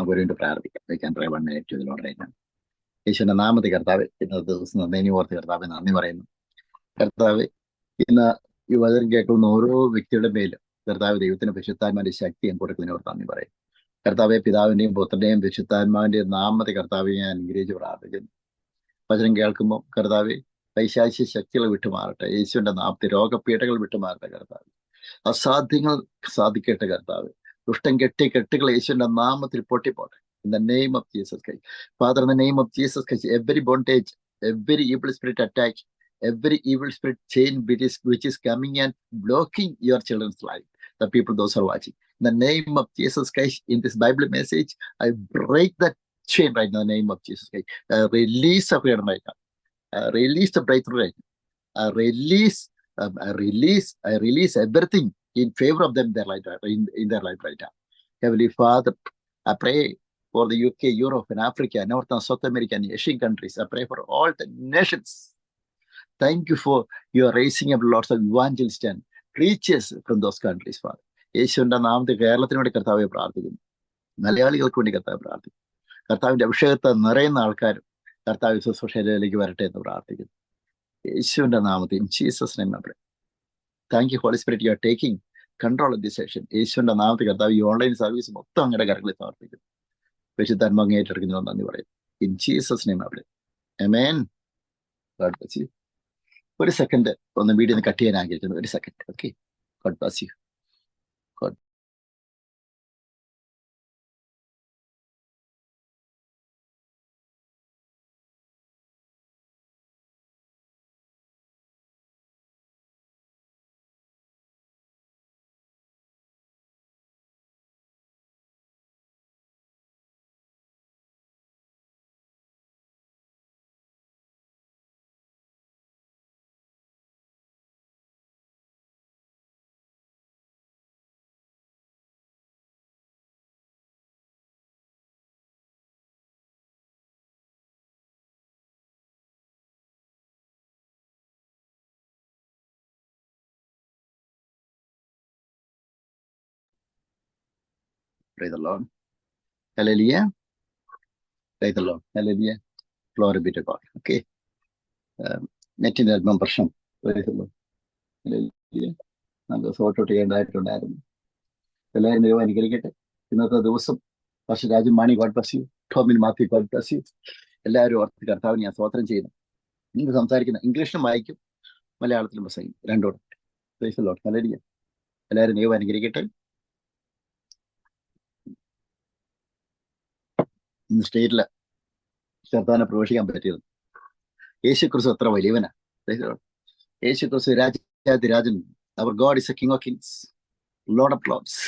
നമുക്ക് വേണ്ടി പ്രാർത്ഥിക്കാം. വയ്ക്കാൻ പറയാൻ 1 minute ഇതിലൂടെ ആയിട്ടാണ്. യേശുവിന്റെ നാമത്തിൽ കർത്താവ് ഇന്നത്തെ ദിവസം നന്ദി ഓർത്ത് കർത്താവ് നന്ദി പറയുന്നു. കർത്താവ് ഇന്ന് ഈ വചനം കേൾക്കുന്ന ഓരോ വ്യക്തിയുടെ മേലും കർത്താവ് ദൈവത്തിന്റെ പരിശുദ്ധാത്മാവിന്റെ ശക്തി കൊടുക്കുന്നതിനോട് നന്ദി പറയും. കർത്താവെ പിതാവിന്റെയും പുത്രന്റെയും പരിശുദ്ധാത്മാവിന്റെയും നാമത്തെ കർത്താവ് ഞാൻ അനുഗ്രഹിച്ച് പ്രാർത്ഥിക്കുന്നു. വചനം കേൾക്കുമ്പോൾ കർത്താവ് പൈശാചിക ശക്തികൾ വിട്ടുമാറട്ടെ. യേശുവിന്റെ നാമത്തിൽ രോഗപീഠകൾ വിട്ടുമാറട്ടെ. കർത്താവ് അസാധ്യങ്ങൾ സാധിക്കട്ടെ. കർത്താവ് ദുഷ്ടം കെട്ടുകൾ യേശുവിന്റെ നാമത്തിൽ പൊട്ടിപ്പോട്ടെ. In the name of Jesus Christ. Father, in the name of Jesus Christ, every bondage, every evil spirit attack, every evil spirit chain which is coming and blocking your children's life, the people, those who are watching. In the name of Jesus Christ, in this Bible message, I break that chain right now in the name of Jesus Christ. Release the freedom right now. Release the breakthrough right now. I release everything in favor of them in their life right now. Heavenly Father, I pray for the UK, Europe, and Africa, North and South America, and Asian countries. I pray for all the nations. Thank you for your raising up lots of evangelists and preachers from those countries, Father. യേശുവിന്റെ നാമത്തിൽ കേരളത്തിന് വേണ്ടി കർത്താവെ പ്രാർത്ഥിക്കുന്നു. മലയാളികൾക്ക് വേണ്ടി കർത്താവ് പ്രാർത്ഥിക്കുന്നു. കർത്താവിന്റെ അഭിഷേകത്തെ നിറയുന്ന ആൾക്കാരും കർത്താവ് ശുശ്രൂഷയിലേക്ക് വരട്ടെ എന്ന് പ്രാർത്ഥിക്കുന്നു. യേശുവിന്റെ നാമത്തിൽ Jesus name I pray. Thank you, Holy Spirit, you are taking control of this session. യേശുവിന്റെ നാമത്തിൽ കർത്താവ് ഈ ഓൺലൈൻ സർവീസ് മൊത്തം അങ്ങയുടെ കരങ്ങളിൽ സമർപ്പിക്കുന്നു. പരിശുദ്ധാത്മാവ് അങ്ങേറ്റെടുക്കുന്നതിനോട് നന്ദി പറയും. In Jesus name I pray. Amen. God bless you. ഒരു സെക്കൻഡ് ഒന്ന് വീഡിയോ ഒന്ന് കട്ട് ചെയ്യാൻ ആഗ്രഹിക്കുന്നു. ഒരു second. Okay. God bless you. God. Praise the Lord. Hallelujah. Praise the Lord. Hallelujah. Glory be to God. Okay. നെറ്റിന്റെ അല്പം പ്രശ്നം. Praise the Lord. Hallelujah. നമുക്ക് ഫോട്ടോ ചെയ്യേണ്ടതായിട്ടുണ്ടായിരുന്നു. എല്ലാവരും ദൈവം അനുഗ്രഹിക്കട്ടെ. ഇന്നത്തെ ദിവസം Raju Mani God bless you. Tomin Mathew God bless you. എല്ലാവരും ഓർത്ത് കർത്താവിനെ ഞാൻ സ്തോത്രം ചെയ്യുന്നു. നിങ്ങൾ സംസാരിക്കുന്ന ഇംഗ്ലീഷിലും വായിക്കും, മലയാളത്തിലും പ്രസംഗിക്കും, രണ്ടോടെ. Praise the Lord. Hallelujah. എല്ലാവരും ദൈവം അനുഗ്രഹിക്കട്ടെ. ഇന്ന് സ്റ്റേറ്റില് കർത്താവിനെ പ്രവേശിക്കാൻ പറ്റിയത് യേശു ക്രിസ്തു അത്ര വലിയവനാ. യേശു ക്രിസ്തു രാജാതിരാജൻ. Our God is a king of kings, lord of lords.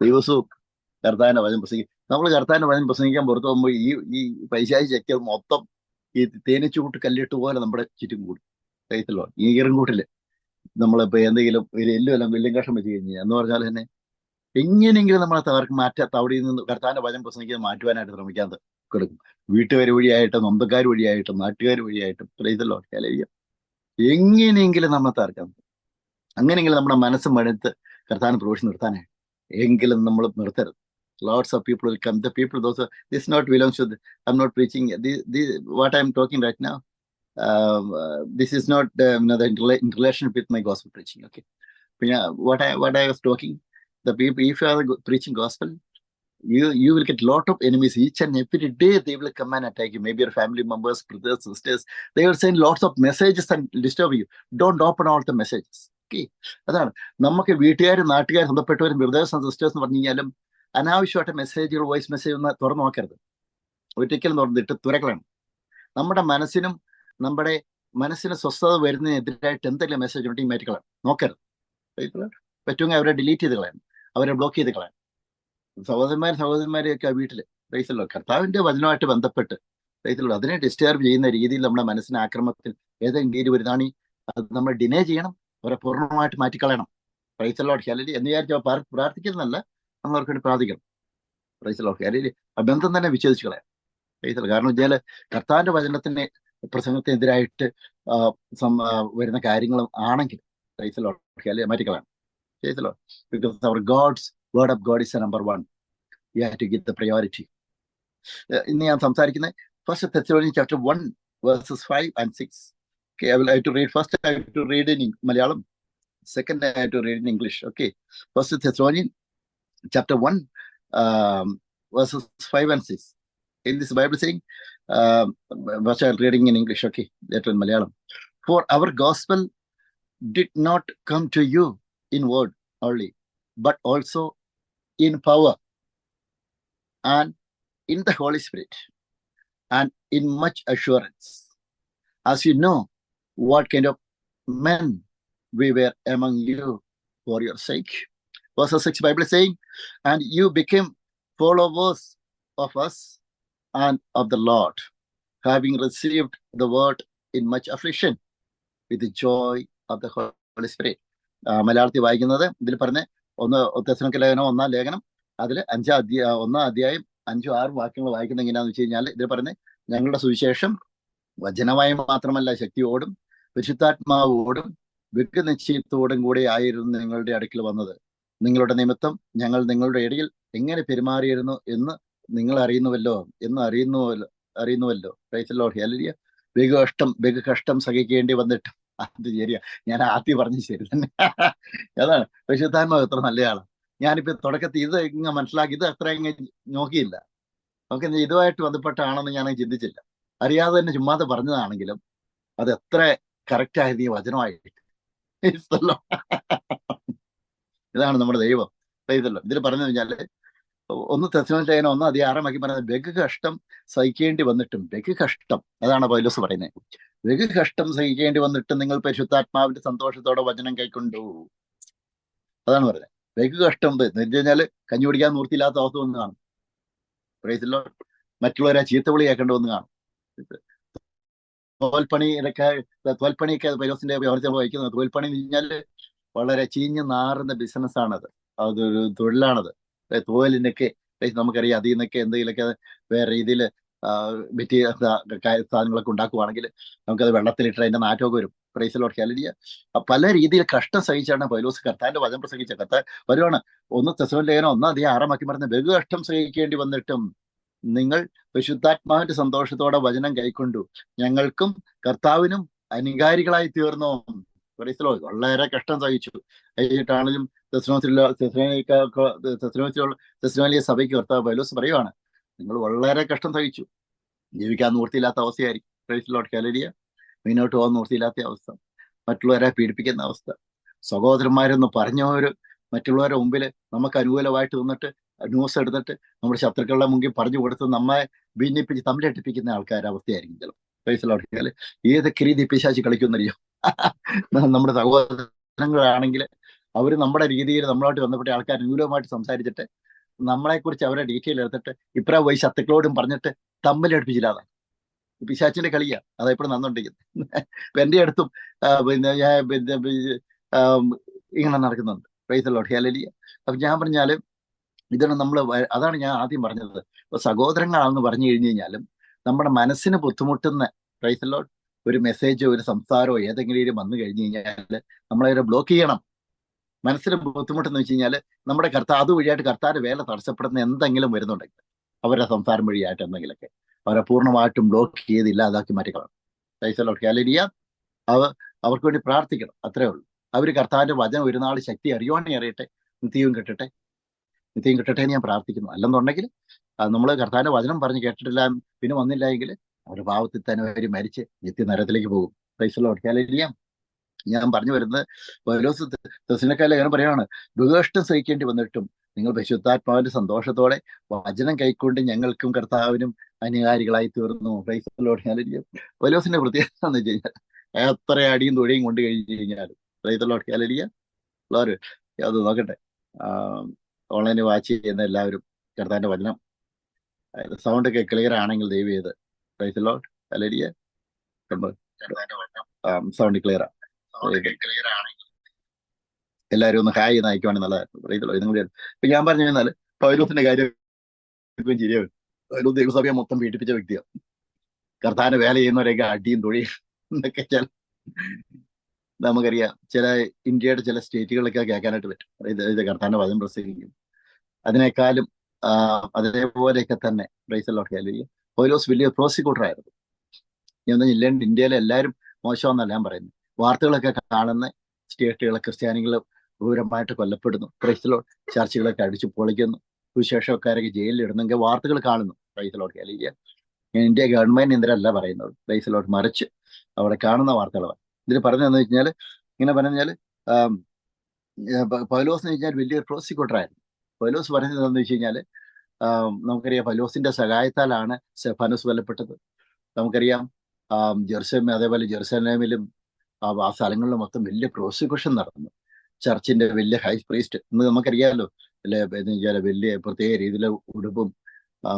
ദിവസവും കർത്താവിന്റെ വചനം പ്രസംഗിക്കും. നമ്മൾ കർത്താവിന്റെ വചനം പ്രസംഗിക്കാൻ പുറത്തു പോകുമ്പോൾ ഈ പൈശാചിക ശക്തികൾ മൊത്തം ഈ തേനീച്ചൂട്ട് കല്ലിട്ട് പോലെ നമ്മുടെ ചുറ്റും കൂടും. കഴിയത്തല്ലോ. ഈ ഈറൻകൂട്ടില് നമ്മളിപ്പോ എന്തെങ്കിലും ഒരു എല്ലുമെല്ലാം വെള്ളിയും കഷ്ണം വെച്ച് കഴിഞ്ഞാൽ എന്ന് പറഞ്ഞാൽ തന്നെ എങ്ങനെയെങ്കിലും നമ്മളെ അവിടെ നിന്ന് കർത്താവിന്റെ വചനം പ്രസംഗിക്കുന്നത് മാറ്റുവാനായിട്ട് ശ്രമിക്കാൻ കൊടുക്കും. വീട്ടുകാർ വഴിയായിട്ടും സ്വന്തക്കാർ വഴിയായിട്ടും നാട്ടുകാർ വഴിയായിട്ടും പ്രൈസല്ലോ എങ്ങനെയെങ്കിലും നമ്മളെ തകർക്കാൻ. അങ്ങനെയെങ്കിലും നമ്മുടെ മനസ്സ് മടുത്ത് കർത്താവിനെ പ്രവേശിച്ച് നിർത്താനായിട്ട് എങ്കിലും നമ്മൾ നിർത്തരുത്. Lots of people will come. The people, this not belongs to. I'm not preaching. What I'm talking right now. This is not in relation with my gospel preaching. Okay. What I was talking. The people, if you are preaching gospel, you will get lot of enemies each and every day. They will come and attack you. Maybe your family members, brothers, sisters. They will send lots of messages and disturb you. Don't open all the messages. Okay. അതാണ് നമുക്ക് വീട്ടുകാർ നാട്ടുകാർ സ്വന്തപ്പെട്ടവരും brothers and sisters എന്ന് പറഞ്ഞു കഴിഞ്ഞാലും അനാവശ്യമായിട്ട് മെസ്സേജുകൾ voice message ഒന്ന് തുറന്നു നോക്കരുത്. ഒരിക്കലും തുറന്നിട്ട് തുറക്കണം. നമ്മുടെ മനസ്സിന് സ്വസ്ഥത വരുന്നതിനെതിരായിട്ട് എന്തെങ്കിലും മെസ്സേജ് ഉണ്ടെങ്കിൽ മാറ്റിക്കളയാം. നോക്കരുത്. പറ്റുമെങ്കിൽ അവരെ ഡിലീറ്റ് ചെയ്ത് കളയാം, അവരെ ബ്ലോക്ക് ചെയ്ത് കളയാം. സഹോദരന്മാരെയൊക്കെ വീട്ടില് പ്രൈസല്ലോ കർത്താവിന്റെ വചനമായിട്ട് ബന്ധപ്പെട്ട് പ്രൈസല്ലോ അതിനെ ഡിസ്റ്റർബ് ചെയ്യുന്ന രീതിയിൽ നമ്മുടെ മനസ്സിന് ആക്രമണത്തിൽ ഏതെങ്കിലും രീതി വരുന്നതാണ് അത് നമ്മൾ ഡിനേ ചെയ്യണം, അവരെ പൂർണ്ണമായിട്ട് മാറ്റിക്കളയണം. പ്രൈസല്ലോ ഹല്ലേലൂയ എന്ന് വിചാരിച്ചാൽ പ്രാർത്ഥിക്കുന്നതല്ല, നമ്മൾ അവർക്ക് വേണ്ടി പ്രാർത്ഥിക്കണം. പ്രൈസല്ലോ ഹല്ലേലൂയ. ആ ബന്ധം തന്നെ വിച്ഛേദിച്ച് കളയാം. പ്രൈസല്ലോ. കാരണം വെച്ചാൽ കർത്താവിന്റെ വചനത്തിന് പ്രസംഗത്തിനെതിരായിട്ട് വരുന്ന കാര്യങ്ങളും ആണെങ്കിൽ പ്രൈസല്ലോ hallelujah മാറ്റിക്കളയാം. Praise the Lord. Because our God's word of God is the number one. We have to give the priority. ഇന്ന് ഞാൻ സംസാരിക്കുന്നത് first തെസ്സലോനിയൻസ് chapter 1 verses 5 and 6. Okay, I will have to read first. I have to read in Malayalam. Second, I have to read in English. Okay, First Thessalonians chapter 1 verses 5 and 6. In this Bible saying, which I am reading in English. Okay, later in Malayalam. For our gospel did not come to you in word only, but also in power and in the Holy Spirit and in much assurance, as you know what kind of men we were among you for your sake. Verse 6 Bible saying, and you became followers of us and of the Lord, having received the word in much affliction with the joy of the Holy Spirit. മലയാളത്തിൽ വായിക്കുന്നത് ഇതിൽ പറഞ്ഞ തെസ്സലോനിക്ക ലേഖനം 1-ാം ലേഖനം അതിൽ 1-ാം അധ്യായം 5-6 വാക്യങ്ങൾ വായിക്കുന്നത് എങ്ങനെയാന്ന് വെച്ച് കഴിഞ്ഞാൽ ഇതിൽ പറഞ്ഞ് ഞങ്ങളുടെ സുവിശേഷം വചനമായി മാത്രമല്ല ശക്തിയോടും പരിശുദ്ധാത്മാവോടും വ്യക്തിനിശ്ചയത്തോടും കൂടെ ആയിരുന്നു നിങ്ങളുടെ അടുക്കൽ വന്നത്. നിങ്ങളുടെ നിമിത്തം ഞങ്ങൾ നിങ്ങളുടെ ഇടയിൽ എങ്ങനെ പെരുമാറിയിരുന്നു എന്ന് നിങ്ങൾ അറിയുന്നുവല്ലോ. Price the Lord. ഹല്ലേലൂയ. ബഹുകഷ്ടം സഹിക്കേണ്ടി വന്നിട്ട് അത് ശരിയാ, ഞാൻ ആദ്യം പറഞ്ഞു ശരി തന്നെ. അതാണ് പരിശുദ്ധാത്മാവ് എത്ര നല്ലയാളാണ്. ഞാനിപ്പോ തുടക്കത്തിൽ ഇത് ഇങ്ങനെ മനസ്സിലാക്കി, ഇത് അത്ര നോക്കിയില്ല. നമുക്ക് ഇതുമായിട്ട് ബന്ധപ്പെട്ടാണെന്ന് ഞാൻ ചിന്തിച്ചില്ല. അറിയാതെ തന്നെ ചുമ്മാതെ പറഞ്ഞതാണെങ്കിലും അത് എത്ര കറക്റ്റ് ആയത് ഈ വചനമായിട്ട്. ഇതാണ് നമ്മുടെ ദൈവം. ഇതിൽ പറഞ്ഞു കഴിഞ്ഞാല് 1 തെസ്സലോനിക്ക ലേഖനം 1-6 പറയുന്നത് ബഹുകഷ്ടം സഹിക്കേണ്ടി വന്നിട്ടും, ബഹുകഷ്ടം അതാണ് പൗലോസ് പറയുന്നത്. ബഹുകഷ്ടം സഹിക്കേണ്ടി വന്നിട്ടും നിങ്ങൾ പരിശുദ്ധാത്മാവിന്റെ സന്തോഷത്തോടെ വചനം കൈക്കൊണ്ടു. അതാണ് പറയുന്നത്. ബഹുകഷ്ടം എന്ന് വെച്ച് കഴിഞ്ഞാല് കഞ്ഞി കുടിക്കാൻ നിവൃത്തിയില്ലാത്ത അവസ്ഥ വന്ന് കാണും. Price the Lord. മറ്റുള്ളവരെ ചീത്തവിളി കേൾക്കേണ്ടി വന്ന് കാണും. തോൽപ്പണിയൊക്കെ പൗലോസിന്റെ പ്രവർത്തനം വഹിക്കുന്നത്. തോൽപ്പണി എന്ന് പറഞ്ഞാല് വളരെ ചീഞ്ഞ് നാറുന്ന ബിസിനസ്സാണത്. അതൊരു തൊഴിലാണത്. തോലിനൊക്കെ നമുക്കറിയാം. അതിൽ നിന്നൊക്കെ എന്തെങ്കിലുമൊക്കെ വേറെ രീതിയിൽ സാധനങ്ങളൊക്കെ ഉണ്ടാക്കുവാണെങ്കിൽ നമുക്കത് വെള്ളത്തിലിട്ട് അതിന്റെ നാറ്റമൊക്കെ വരും. Price the Lord. ഹല്ലേലൂയ. പല രീതിയിൽ കഷ്ടം സഹിച്ചാണ് പൗലോസ് കർത്താവിന്റെ വചനം പ്രസംഗിച്ച വരുവാണ്. 1 തെസ്സലോനിക്ക ലേഖനം 1-6 പറഞ്ഞ ബഹുകഷ്ടം സഹിക്കേണ്ടി വന്നിട്ടും നിങ്ങൾ പരിശുദ്ധാത്മാവിന്റെ സന്തോഷത്തോടെ വചനം കൈക്കൊണ്ടു, ഞങ്ങൾക്കും കർത്താവിനും അനുകാരികളായി തീർന്നു. Price the Lord. വളരെ കഷ്ടം സഹിച്ചു. കഴിഞ്ഞിട്ടാണെങ്കിലും തെസ്സലോനിക്ക സഭയ്ക്ക് കർത്താവ് പൗലോസ് പറയുവാണ്, നിങ്ങൾ വളരെ കഷ്ടം സഹിച്ചു. ജീവിക്കാൻ നിവൃത്തിയില്ലാത്ത അവസ്ഥയായിരിക്കും. Price the Lord. ഹല്ലേലൂയ. മുന്നോട്ട് പോകാൻ നിവൃത്തിയില്ലാത്ത അവസ്ഥ, മറ്റുള്ളവരെ പീഡിപ്പിക്കുന്ന അവസ്ഥ, സഹോദരന്മാരെന്ന് പറഞ്ഞവര് മറ്റുള്ളവരുടെ മുമ്പിൽ നമുക്ക് അനുകൂലമായിട്ട് നിന്നിട്ട് ന്യൂസ് എടുത്തിട്ട് നമ്മുടെ ശത്രുക്കളുടെ മുമ്പിൽ പറഞ്ഞു കൊടുത്ത് നമ്മെ ഭിന്നിപ്പിച്ച് തമ്മിലടിപ്പിക്കുന്ന ആൾക്കാരുടെ അവസ്ഥയായിരിക്കും ചിലപ്പോൾ. Price the Lord. ഏതൊക്കെ രീതി പിശാചി കളിക്കുന്നറിയോ? നമ്മുടെ സഹോദരങ്ങളാണെങ്കിൽ അവർ നമ്മുടെ രീതിയിൽ നമ്മളായിട്ട് ബന്ധപ്പെട്ട ആൾക്കാർ അനുകൂലമായിട്ട് സംസാരിച്ചിട്ട് നമ്മളെക്കുറിച്ച് അവരെ ഡീറ്റെയിൽ എടുത്തിട്ട് ഇപ്പറ പോയി ശത്രുക്കളോടും പറഞ്ഞിട്ട് തമ്മിലടുപ്പിച്ചില്ലാതെ പിശാച്ചിന്റെ കളിയാ. അതെപ്പോഴും നന്നുകൊണ്ടിരിക്കുന്നത്. എന്റെ അടുത്തും ഇങ്ങനെ നടക്കുന്നുണ്ട്. Price the Lord. ഹല്ലേലൂയ. അപ്പൊ ഞാൻ പറഞ്ഞാലും ഇതാണ് അതാണ് ഞാൻ ആദ്യം പറഞ്ഞത്. ഇപ്പൊ സഹോദരങ്ങളാണെന്ന് പറഞ്ഞു കഴിഞ്ഞു കഴിഞ്ഞാലും നമ്മുടെ മനസ്സിന് ബുദ്ധിമുട്ടുന്ന, പ്രൈസ് ദി ലോർഡ്, ഒരു മെസ്സേജോ ഒരു സംസാരമോ ഏതെങ്കിലും വന്നു കഴിഞ്ഞു കഴിഞ്ഞാൽ നമ്മളതിനെ ബ്ലോക്ക് ചെയ്യണം. മനസ്സിന് ബുദ്ധിമുട്ടെന്ന് വെച്ച് കഴിഞ്ഞാൽ നമ്മുടെ അതുവഴിയായിട്ട് കർത്താവിന്റെ വേല തടസ്സപ്പെടുന്ന എന്തെങ്കിലും വരുന്നുണ്ടെങ്കിൽ അവരുടെ സംസാരം വഴിയായിട്ട് എന്തെങ്കിലുമൊക്കെ അവരെ പൂർണ്ണമായിട്ടും ബ്ലോക്ക് ചെയ്തില്ല അതാക്കി മാറ്റിക്കളണം. Praise the Lord. ഹല്ലേലൂയ. അവർക്ക് വേണ്ടി പ്രാർത്ഥിക്കണം. അത്രേ ഉള്ളൂ. അവർ കർത്താവിന്റെ വചനം ഒരു നാൾ ശക്തി അറിയുവാണെങ്കിൽ അറിയട്ടെ, നിത്യവും കിട്ടട്ടെ എന്ന് ഞാൻ പ്രാർത്ഥിക്കുന്നു. അല്ലെന്നുണ്ടെങ്കിൽ നമ്മൾ കർത്താവിന്റെ വചനം പറഞ്ഞ് കേട്ടിട്ടില്ല, പിന്നെ വന്നില്ല എങ്കിൽ അവരുടെ പാവത്തിൽ തന്നെ അവർ മരിച്ച് നിത്യനരകത്തിലേക്ക് പോകും. Price the Lord. ഹല്ലേലൂയ. ഞാൻ പറഞ്ഞു വരുന്നത് പൗലോസ് തെസ്സലോനിക്ക ലേഖനം പറയാണ്, ബഹുകഷ്ടം സഹിക്കേണ്ടി വന്നിട്ടും നിങ്ങൾ പരിശുദ്ധാത്മാവിന്റെ സന്തോഷത്തോടെ വചനം കൈക്കൊണ്ട് ഞങ്ങൾക്കും കർത്താവിനും അനുകാരികളായി തീർന്നു. Price the Lord. ഹല്ലേലൂയ. പൗലോസിന്റെ പ്രത്യേകത എന്ന് വെച്ച് കഴിഞ്ഞാൽ എത്ര അടിയും തൊഴിയും കൊണ്ട് കഴിഞ്ഞു കഴിഞ്ഞാലും, പ്രൈസ് ദി ലോർഡ്. ഹല്ലേലൂയ. അത് നോക്കട്ടെ. ഓൺലൈനിൽ വാച്ച് ചെയ്യുന്ന എല്ലാവരും കർത്താവിന്റെ വചനം സൗണ്ട് ഒക്കെ ക്ലിയർ ആണെങ്കിൽ ദയവ് ചെയ്ത്, price the Lord. Hallelujah. Sound clear ആണ്. എല്ലാവരും ഒന്ന് ഹായ് എന്ന് അയക്കുവാണെങ്കിൽ നല്ലതായിരുന്നു. ഇതും കൂടി ഇപ്പൊ ഞാൻ പറഞ്ഞു കഴിഞ്ഞാൽ പൗലോസിന്റെ കാര്യം ശരിയാവും. പൗലോസ് ദൈവസഭയെ മൊത്തം പീഡിപ്പിച്ച വ്യക്തിയാണ്. കർത്താവിന്റെ വേല ചെയ്യുന്നവരെയൊക്കെ അടിയും തൊഴിയും എന്നൊക്കെ നമുക്കറിയാം ചില ഇന്ത്യയുടെ ചില സ്റ്റേറ്റുകളൊക്കെ കേൾക്കാനായിട്ട് പറ്റും. ഇത് കർത്താവിന്റെ വചനം പ്രസംഗിക്കും. അതിനേക്കാളും അതേപോലെയൊക്കെ തന്നെ പൗലോസ് വലിയ പ്രോസിക്യൂട്ടർ ആയിരുന്നു. ഇല്ലാണ്ട് ഇന്ത്യയിലെ എല്ലാവരും മോശമെന്നല്ല ഞാൻ പറയുന്നത്. വാർത്തകളൊക്കെ കാണുന്ന സ്റ്റേറ്റുകളെ ക്രിസ്ത്യാനികൾ ക്രൂരമായിട്ട് കൊല്ലപ്പെടുന്നു. ചർച്ചകളൊക്കെ അടിച്ചു പൊളിക്കുന്നു. സുവിശേഷക്കാരൊക്കെ ജയിലിൽ ഇടുന്നെങ്കിൽ വാർത്തകൾ കാണുന്നു. ഇന്ത്യ ഗവൺമെന്റ് എതിരല്ല പറയുന്നത്. മറിച്ച് അവിടെ കാണുന്ന വാർത്തകളാണ്. ഇതിൽ പറഞ്ഞതെന്ന് വെച്ചാൽ ഇങ്ങനെ പറഞ്ഞാൽ പൗലോസ് എന്ന് വെച്ചാൽ വലിയൊരു പ്രോസിക്യൂട്ടർ ആയിരുന്നു. പൗലോസ് പറയുന്നത് എന്താണെന്ന് വെച്ച് കഴിഞ്ഞാൽ നമുക്കറിയാം പൗലോസിന്റെ സഹായത്താലാണ് സ്തെഫാനോസ് കൊല്ലപ്പെട്ടത്. നമുക്കറിയാം അതേപോലെ ജെറുസലേമിലും ആ സ്ഥലങ്ങളിലും മൊത്തം വലിയ പ്രോസിക്യൂഷൻ നടന്നു. ചർച്ചിന്റെ വലിയ ഹൈ പ്രീസ്റ്റ് ഇന്ന് നമുക്കറിയാമല്ലോ അല്ലെ, വലിയ പ്രത്യേക രീതിയിലെ ഉടുപ്പും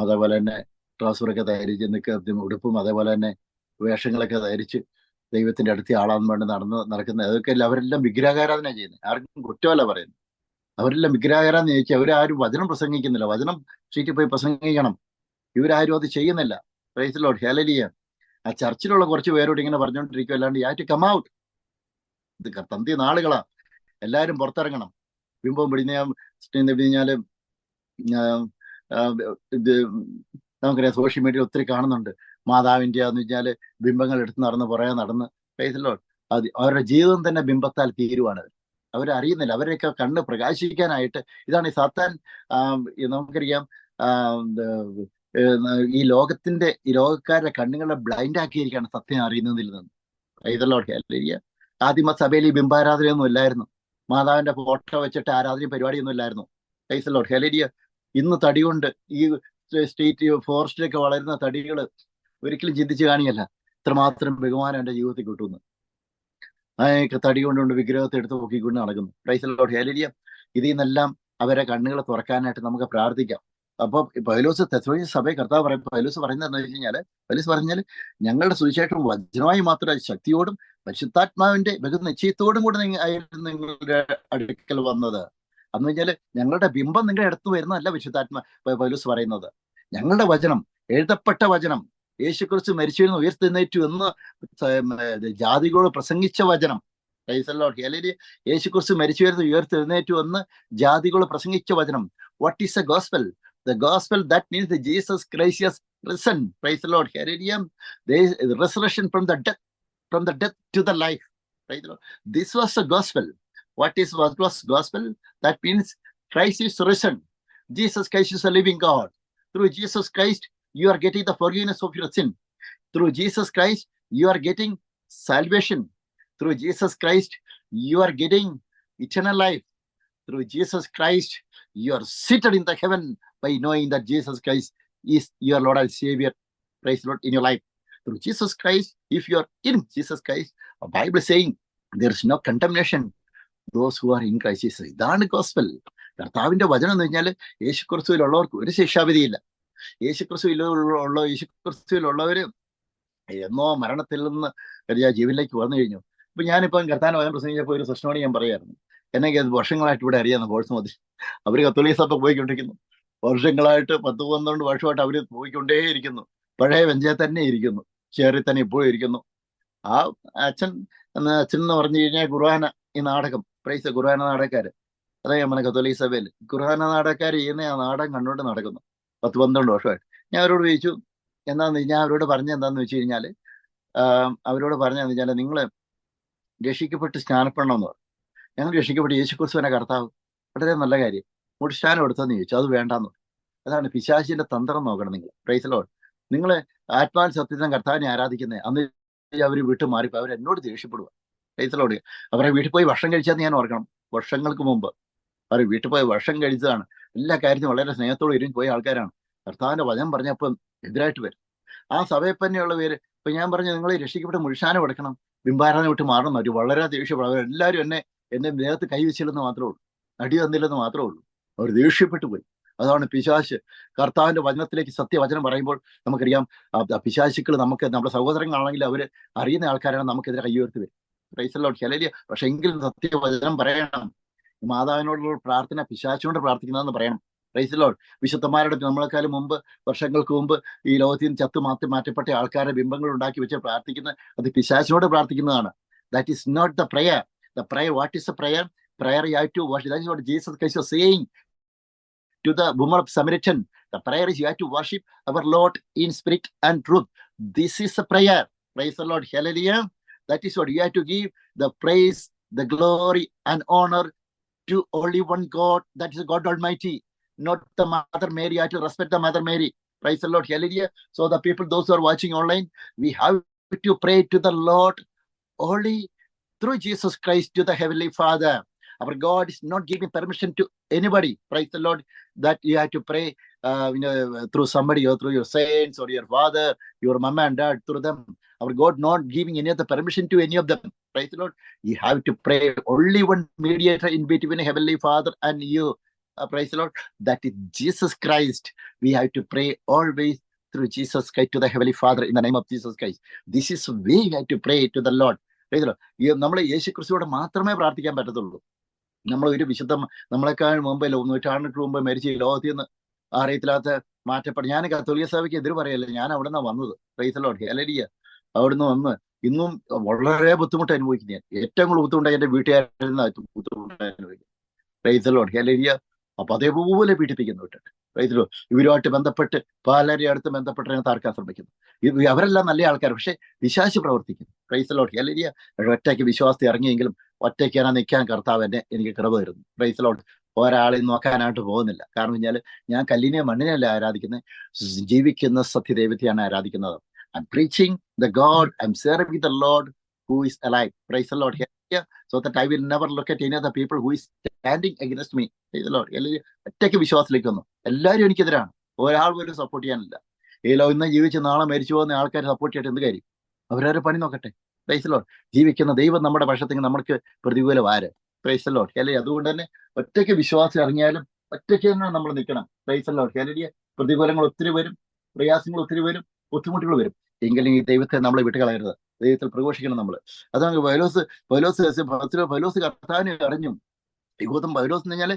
അതേപോലെ തന്നെ ട്രൗസറൊക്കെ ധരിച്ച് നിൽക്കുന്ന ഉടുപ്പും അതേപോലെ തന്നെ വേഷങ്ങളൊക്കെ ധരിച്ച് ദൈവത്തിന്റെ അടുത്ത് ആളാന്ന് വേണ്ടി നടക്കുന്ന അതൊക്കെ അവരെല്ലാം വിഗ്രഹാരാധന ചെയ്യുന്നത്. ആർക്കും കുറ്റമല്ല പറയുന്നത്. അവരെല്ലാം വിഗ്രഹാരാധന ചോദിച്ചാൽ അവരാരും വചനം പ്രസംഗിക്കുന്നില്ല. വചനം സ്ട്രീറ്റിൽ പോയി പ്രസംഗിക്കണം, ഇവരാരും അത് ചെയ്യുന്നില്ല. Praise Lord, hallelujah. ആ ചർച്ചിലുള്ള കുറച്ച് പേരോട് ഇങ്ങനെ പറഞ്ഞുകൊണ്ടിരിക്കും, അല്ലാണ്ട് യാ ടു കം ഔട്ട്. ഇത് തന്തി നാളുകളാ, എല്ലാവരും പുറത്തിറങ്ങണം. ബിംബം പിടിഞ്ഞാല് ഇത് നമുക്കറിയാം, സോഷ്യൽ മീഡിയ ഒത്തിരി കാണുന്നുണ്ട്. മാതാവിന്റെ എന്ന് വെച്ചാല് ബിംബങ്ങൾ എടുത്ത് നടന്ന് പ്രൈസ് ലോർഡ്. അവരുടെ ജീവിതം തന്നെ ബിംബത്താൽ തീരുവാണ്. അവരറിയുന്നില്ല. അവരെയൊക്കെ കണ്ണ് പ്രകാശിക്കാനായിട്ട് ഇതാണ് ഈ സാത്താൻ. നമുക്കറിയാം ഈ ലോകക്കാരുടെ കണ്ണുകളെ ബ്ലൈൻഡ് ആക്കിയിരിക്കുകയാണ് സത്യം അറിയുന്നതിൽ നിന്ന്. Praise Lord, hallelujah. ആദിമ സഭയിൽ ഈ ബിംബാരാധനയൊന്നും ഇല്ലായിരുന്നു. മാതാവിന്റെ ഫോട്ടോ വെച്ചിട്ട് ആരാധന പരിപാടിയൊന്നും ഇല്ലായിരുന്നു. Praise Lord, hallelujah. ഇന്ന് തടി കൊണ്ട് ഈ സ്റ്റേറ്റ് ഫോറസ്റ്റിലൊക്കെ വളരുന്ന തടികൾ ഒരിക്കലും ചിന്തിച്ച് കാണിയല്ല ഇത്രമാത്രം ബഹുമാനം എൻ്റെ ജീവിതത്തിൽ കിട്ടുന്നു. അതൊക്കെ തടി കൊണ്ടുകൊണ്ട് വിഗ്രഹത്തെ എടുത്ത് നോക്കിക്കൊണ്ട് നടക്കുന്നു. Praise Lord, hallelujah. ഇതിൽ നിന്നെല്ലാം അവരെ കണ്ണുകൾ തുറക്കാനായിട്ട് നമുക്ക് പ്രാർത്ഥിക്കാം. അപ്പൊ പൗലോസ് തെസ്സലോനിക്ക സഭയെ കർത്താവ് പൗലോസ് പറയുന്നത് എന്താ വെച്ച് കഴിഞ്ഞാൽ ഞങ്ങളുടെ സുവിശേഷം വചനമായി മാത്രമല്ല, ശക്തിയോടും പരിശുദ്ധാത്മാവിന്റെ ബഹുനിശ്ചയത്തോടും കൂടെ ആയിരുന്നു നിങ്ങളുടെ അടുക്കൽ വന്നത്. എന്ന് വെച്ചാൽ ഞങ്ങളുടെ ബിംബം നിങ്ങളുടെ അടുത്ത് വരുന്നതല്ല പൗലോസ് പറയുന്നത്. ഞങ്ങളുടെ വചനം, എഴുതപ്പെട്ട വചനം, യേശുക്രിസ്തു മരിച്ചിരുന്നു ഉയർത്തെഴുന്നേറ്റു എന്ന് ജാതികളോട് പ്രസംഗിച്ച വചനം. യേശുക്രിസ്തു മരിച്ചുവരുന്നു ഉയർത്തെഴുന്നേറ്റു എന്ന് ജാതികളോട് പ്രസംഗിച്ച വചനം. What is A gospel? The gospel, that means that Jesus Christ has risen. Praise the Lord. Hallelujah. There is resurrection from the death to the life. Praise the Lord. This was the gospel. What was gospel? That means Christ is risen. Jesus Christ is a living God. Through Jesus Christ, you are getting the forgiveness of your sin. Through Jesus Christ, you are getting salvation. Through Jesus Christ, you are getting eternal life. Through Jesus Christ, you are seated in the heaven by knowing that Jesus Christ is your Lord and Savior. Praise the Lord, in your life. Through Jesus Christ, if you are in Jesus Christ, the Bible is saying there is no condemnation. Those who are in Christ Jesus. ഇതാണ് gospel. കർത്താവിന്റെ വചനം എന്ന് പറഞ്ഞാൽ യേശുക്രിസ്തുവിലുള്ളവർക്ക് ഒരു ശിക്ഷാവിധിയില്ല. യേശുക്രിസ്തുവിലുള്ളവര് എന്നോ മരണത്തിൽ നിന്ന് ജീവനിലേക്ക് വന്നു കഴിഞ്ഞു. ഇപ്പൊ ഞാനിപ്പം കർത്താവിന്റെ വചനം പ്രസംഗിച്ചപ്പോൾ ഒരു പ്രശ്നമാണ് ഞാൻ പറയായിരുന്നു. എന്നെ വർഷങ്ങളായിട്ട് ഇവിടെ അറിയാവുന്ന ബോൾസ് മതി, അവര് കത്തോലിക്ക സഭ പോയിക്കൊണ്ടിരിക്കുന്നു. വർഷങ്ങളായിട്ട് 10-12 വർഷമായിട്ട് അവര് പോയിക്കൊണ്ടേയിരിക്കുന്നു. പഴയ വെഞ്ചയെ തന്നെ ഇരിക്കുന്നു, ചേറി തന്നെ ഇപ്പോഴും ഇരിക്കുന്നു. ആ അച്ഛൻ എന്ന് പറഞ്ഞു കഴിഞ്ഞാൽ ഖുർആന ഈ നാടകം, പ്രൈസ് ഖുർആന നാടകക്കാര്, അതായത് നമ്മുടെ കത്തോലിക്ക സഭയിൽ ഖുർആന നാടകക്കാർ ചെയ്യുന്ന ആ നാടകം കണ്ടുകൊണ്ട് നടക്കുന്നു 10-12 വർഷമായിട്ട്. ഞാൻ അവരോട് ചോദിച്ചു ഞാൻ അവരോട് എന്താന്ന് വെച്ച് കഴിഞ്ഞാല് നിങ്ങൾ രക്ഷിക്കപ്പെട്ട് സ്നാനപ്പെടണമെന്ന് പറഞ്ഞു. ഞങ്ങൾ രക്ഷിക്കപ്പെട്ട് യേശുക്രിസ്തുവിനെ കർത്താവ്, വളരെ നല്ല കാര്യം, മുടിസ്ഥാനം എടുത്തെന്ന് ചോദിച്ചു. അത് വേണ്ടാന്ന് പറഞ്ഞു. അതാണ് പിശാചിന്റെ തന്ത്രം. നോക്കണം നിങ്ങൾ. Praise lord. നിങ്ങൾ ആത്മാവിൻ സത്യത്തിന് കർത്താവിനെ ആരാധിക്കുന്നത് അന്ന് അവർ വീട്ടിൽ മാറിപ്പോ അവരെന്നോട് ദേഷ്യപ്പെടുക. Praise Lord. അവരെ വീട്ടിൽ പോയി ഭക്ഷണം കഴിച്ചതെന്ന് ഞാൻ ഓർക്കണം. വർഷങ്ങൾക്ക് മുമ്പ് അവർ വീട്ടിൽ പോയി ഭക്ഷണം കഴിച്ചതാണ്. എല്ലാ കാര്യത്തിലും വളരെ സ്നേഹത്തോടെ ഇരുന്ന് പോയ ആൾക്കാരാണ്. കർത്താവിന്റെ വചനം പറഞ്ഞപ്പം എതിരായിട്ട് വരും. ആ സഭയിൽ തന്നെയുള്ള പേര് ഇപ്പൊ ഞാൻ പറഞ്ഞു നിങ്ങൾ രക്ഷിക്കപ്പെട്ട് മുഴുശാനം എടുക്കണം, ബിംബാരാധന വിട്ട് മാറണം. അവർ വളരെ ദേഷ്യപ്പെടും. അവരെല്ലാവരും എന്നെ ദേഹത്ത് കൈവച്ചില്ലെന്ന് മാത്രമേ ഉള്ളൂ, അടി തന്നില്ലെന്ന് മാത്രമേ ഉള്ളൂ. അവർ ദേഷ്യപ്പെട്ടു പോയി. അതാണ് പിശാച്. കർത്താവിന്റെ വചനത്തിലേക്ക് സത്യവചനം പറയുമ്പോൾ നമുക്കറിയാം പിശാചുക്കൾ നമ്മുടെ സഹോദരങ്ങളാണെങ്കിൽ അവർ അറിയുന്ന ആൾക്കാരാണ് നമുക്കെതിരെ കൈയുയർത്തി വരും. Praise Lord, hallelujah. പക്ഷെ എങ്കിലും സത്യവചനം പറയണം. മാതാവിനോടുള്ള പ്രാർത്ഥന പിശാചിനോട് പ്രാർത്ഥിക്കുന്നതെന്ന് പറയണം. Praise lord. വിശുദ്ധന്മാരുടെ നമ്മളെക്കാളും മുമ്പ്, വർഷങ്ങൾക്ക് മുമ്പ് ഈ ലോകത്തിൽ നിന്ന് മാറ്റപ്പെട്ട ആൾക്കാരെ ബിംബങ്ങൾ ഉണ്ടാക്കി വെച്ച് പ്രാർത്ഥിക്കുന്ന അത് പിശാചിനോട് പ്രാർത്ഥിക്കുന്നതാണ്. That is not the prayer. The prayer, what is the prayer? Prayer you have to worship. That is what Jesus Christ was saying to the woman of Samaritan. The prayer is you have to worship our Lord in spirit and truth. This is the prayer. Praise the Lord. Hallelujah. That is what you have to give the praise, the glory, and honor to only one God. That is God Almighty, not the Mother Mary. You have to respect the Mother Mary. Praise the Lord. Hallelujah. So the people, those who are watching online, we have to pray to the Lord only through Jesus Christ to the Heavenly Father. Our God is not giving permission to anybody. Praise the Lord. That you have to pray through somebody, or through your saints, or your father, your mama and dad, through them. Our God not giving any other permission to any of them. Praise the Lord. You have to pray only one mediator in between Heavenly Father and you. Praise the Lord. That is Jesus Christ. We have to pray always through Jesus Christ to the Heavenly Father in the name of Jesus Christ. This is the way we have to pray to the Lord. നമ്മൾ യേശു ക്രിസ്തുവോട് മാത്രമേ പ്രാർത്ഥിക്കാൻ പറ്റത്തുള്ളൂ. നമ്മൾ ഒരു വിശുദ്ധ, നമ്മളെക്കാൾ മുമ്പ് നൂറ്റാണ്ടിന് മുമ്പ് മരിച്ച ഈ ലോകത്തിൽ നിന്ന് അറിയത്തില്ലാത്ത മാറ്റപ്പെട്ട, ഞാൻ കത്തോലിക്ക സഭയ്ക്ക് എതിര് പറയല്ല, ഞാൻ അവിടെ നിന്നാണ് വന്നത്. Price the Lord. ഹല്ലേലൂയ. അവിടുന്ന് വന്ന് ഇന്നും വളരെ ബുദ്ധിമുട്ട് അനുഭവിക്കുന്ന, ഏറ്റവും കൂടുതൽ ബുദ്ധിമുട്ടായി എന്റെ വീട്ടുകാരിൽ ബുദ്ധിമുട്ട് അനുഭവിക്കുന്നത്. Price the Lord. ഹല്ലേലൂയ. അപ്പൊ അതേപോലെ പീഡിപ്പിക്കുന്നു വിട്ടിട്ട്. Price the Lord. ഇവരുമായിട്ട് ബന്ധപ്പെട്ട് പലരും അടുത്ത് ബന്ധപ്പെട്ട് തർക്കാൻ ശ്രമിക്കുന്നു. അവരെല്ലാം നല്ല ആൾക്കാർ, പക്ഷെ പിശാച് പ്രവർത്തിക്കുന്നു. Price the Lord. ഹല്ലേലൂയ. ഒറ്റയ്ക്ക് വിശ്വാസത്തിൽ ഇറങ്ങിയെങ്കിലും ഒറ്റയ്ക്ക് നിൽക്കാൻ കർത്താവ് എനിക്ക് കൃപ തരുന്നു. Price the Lord. ഒരാളെ നോക്കാനായിട്ട് പോകുന്നില്ല. കാരണം വെച്ചാൽ ഞാൻ കല്ലിനെ മണ്ണിനല്ല ആരാധിക്കുന്നത്, ജീവിക്കുന്ന സത്യദൈവത്തെയാണ് ആരാധിക്കുന്നത്. I'm preaching the God, I'm serving the Lord who is alive. Praise the Lord. So that I will never look at any other people who is standing against me. Praise the Lord. ഒറ്റയ്ക്ക് വിശ്വാസത്തിലേക്ക് വന്നു. എല്ലാവരും എനിക്കെതിരാണ്. ഒരാൾ പോലും support ചെയ്യാനില്ല. ഈ ലോകം ഇന്ന് ജീവിച്ച് നാളെ മരിച്ചു പോകുന്ന ആൾക്കാർ സപ്പോർട്ട് ചെയ്തിട്ട് എന്ത് കാര്യം? അവരവരെ പണി നോക്കട്ടെ. Price the Lord. ജീവിക്കുന്ന ദൈവം നമ്മുടെ പക്ഷത്തേക്ക് നമുക്ക് പ്രതികൂലമാര്. Price the Lord. അല്ലെങ്കിൽ അതുകൊണ്ട് തന്നെ ഒറ്റയ്ക്ക് വിശ്വാസം ഇറങ്ങിയാലും ഒറ്റയ്ക്ക് തന്നെ നമ്മൾ നിൽക്കണം. Price the Lord. അല്ലെങ്കിൽ പ്രതികൂലങ്ങൾ ഒത്തിരി വരും, പ്രയാസങ്ങൾ ഒത്തിരി വരും, ബുദ്ധിമുട്ടുകൾ വരും. എങ്കിലും ഈ ദൈവത്തെ നമ്മളെ വിട്ടുകളയരുത്. ദൈവത്തിൽ പ്രഘോഷിക്കണം നമ്മൾ. അതാണ് പൗലോസ് കർത്താവിനെ അറിഞ്ഞു. യഹൂദൻ പൗലോസ് എന്ന് പറഞ്ഞാല്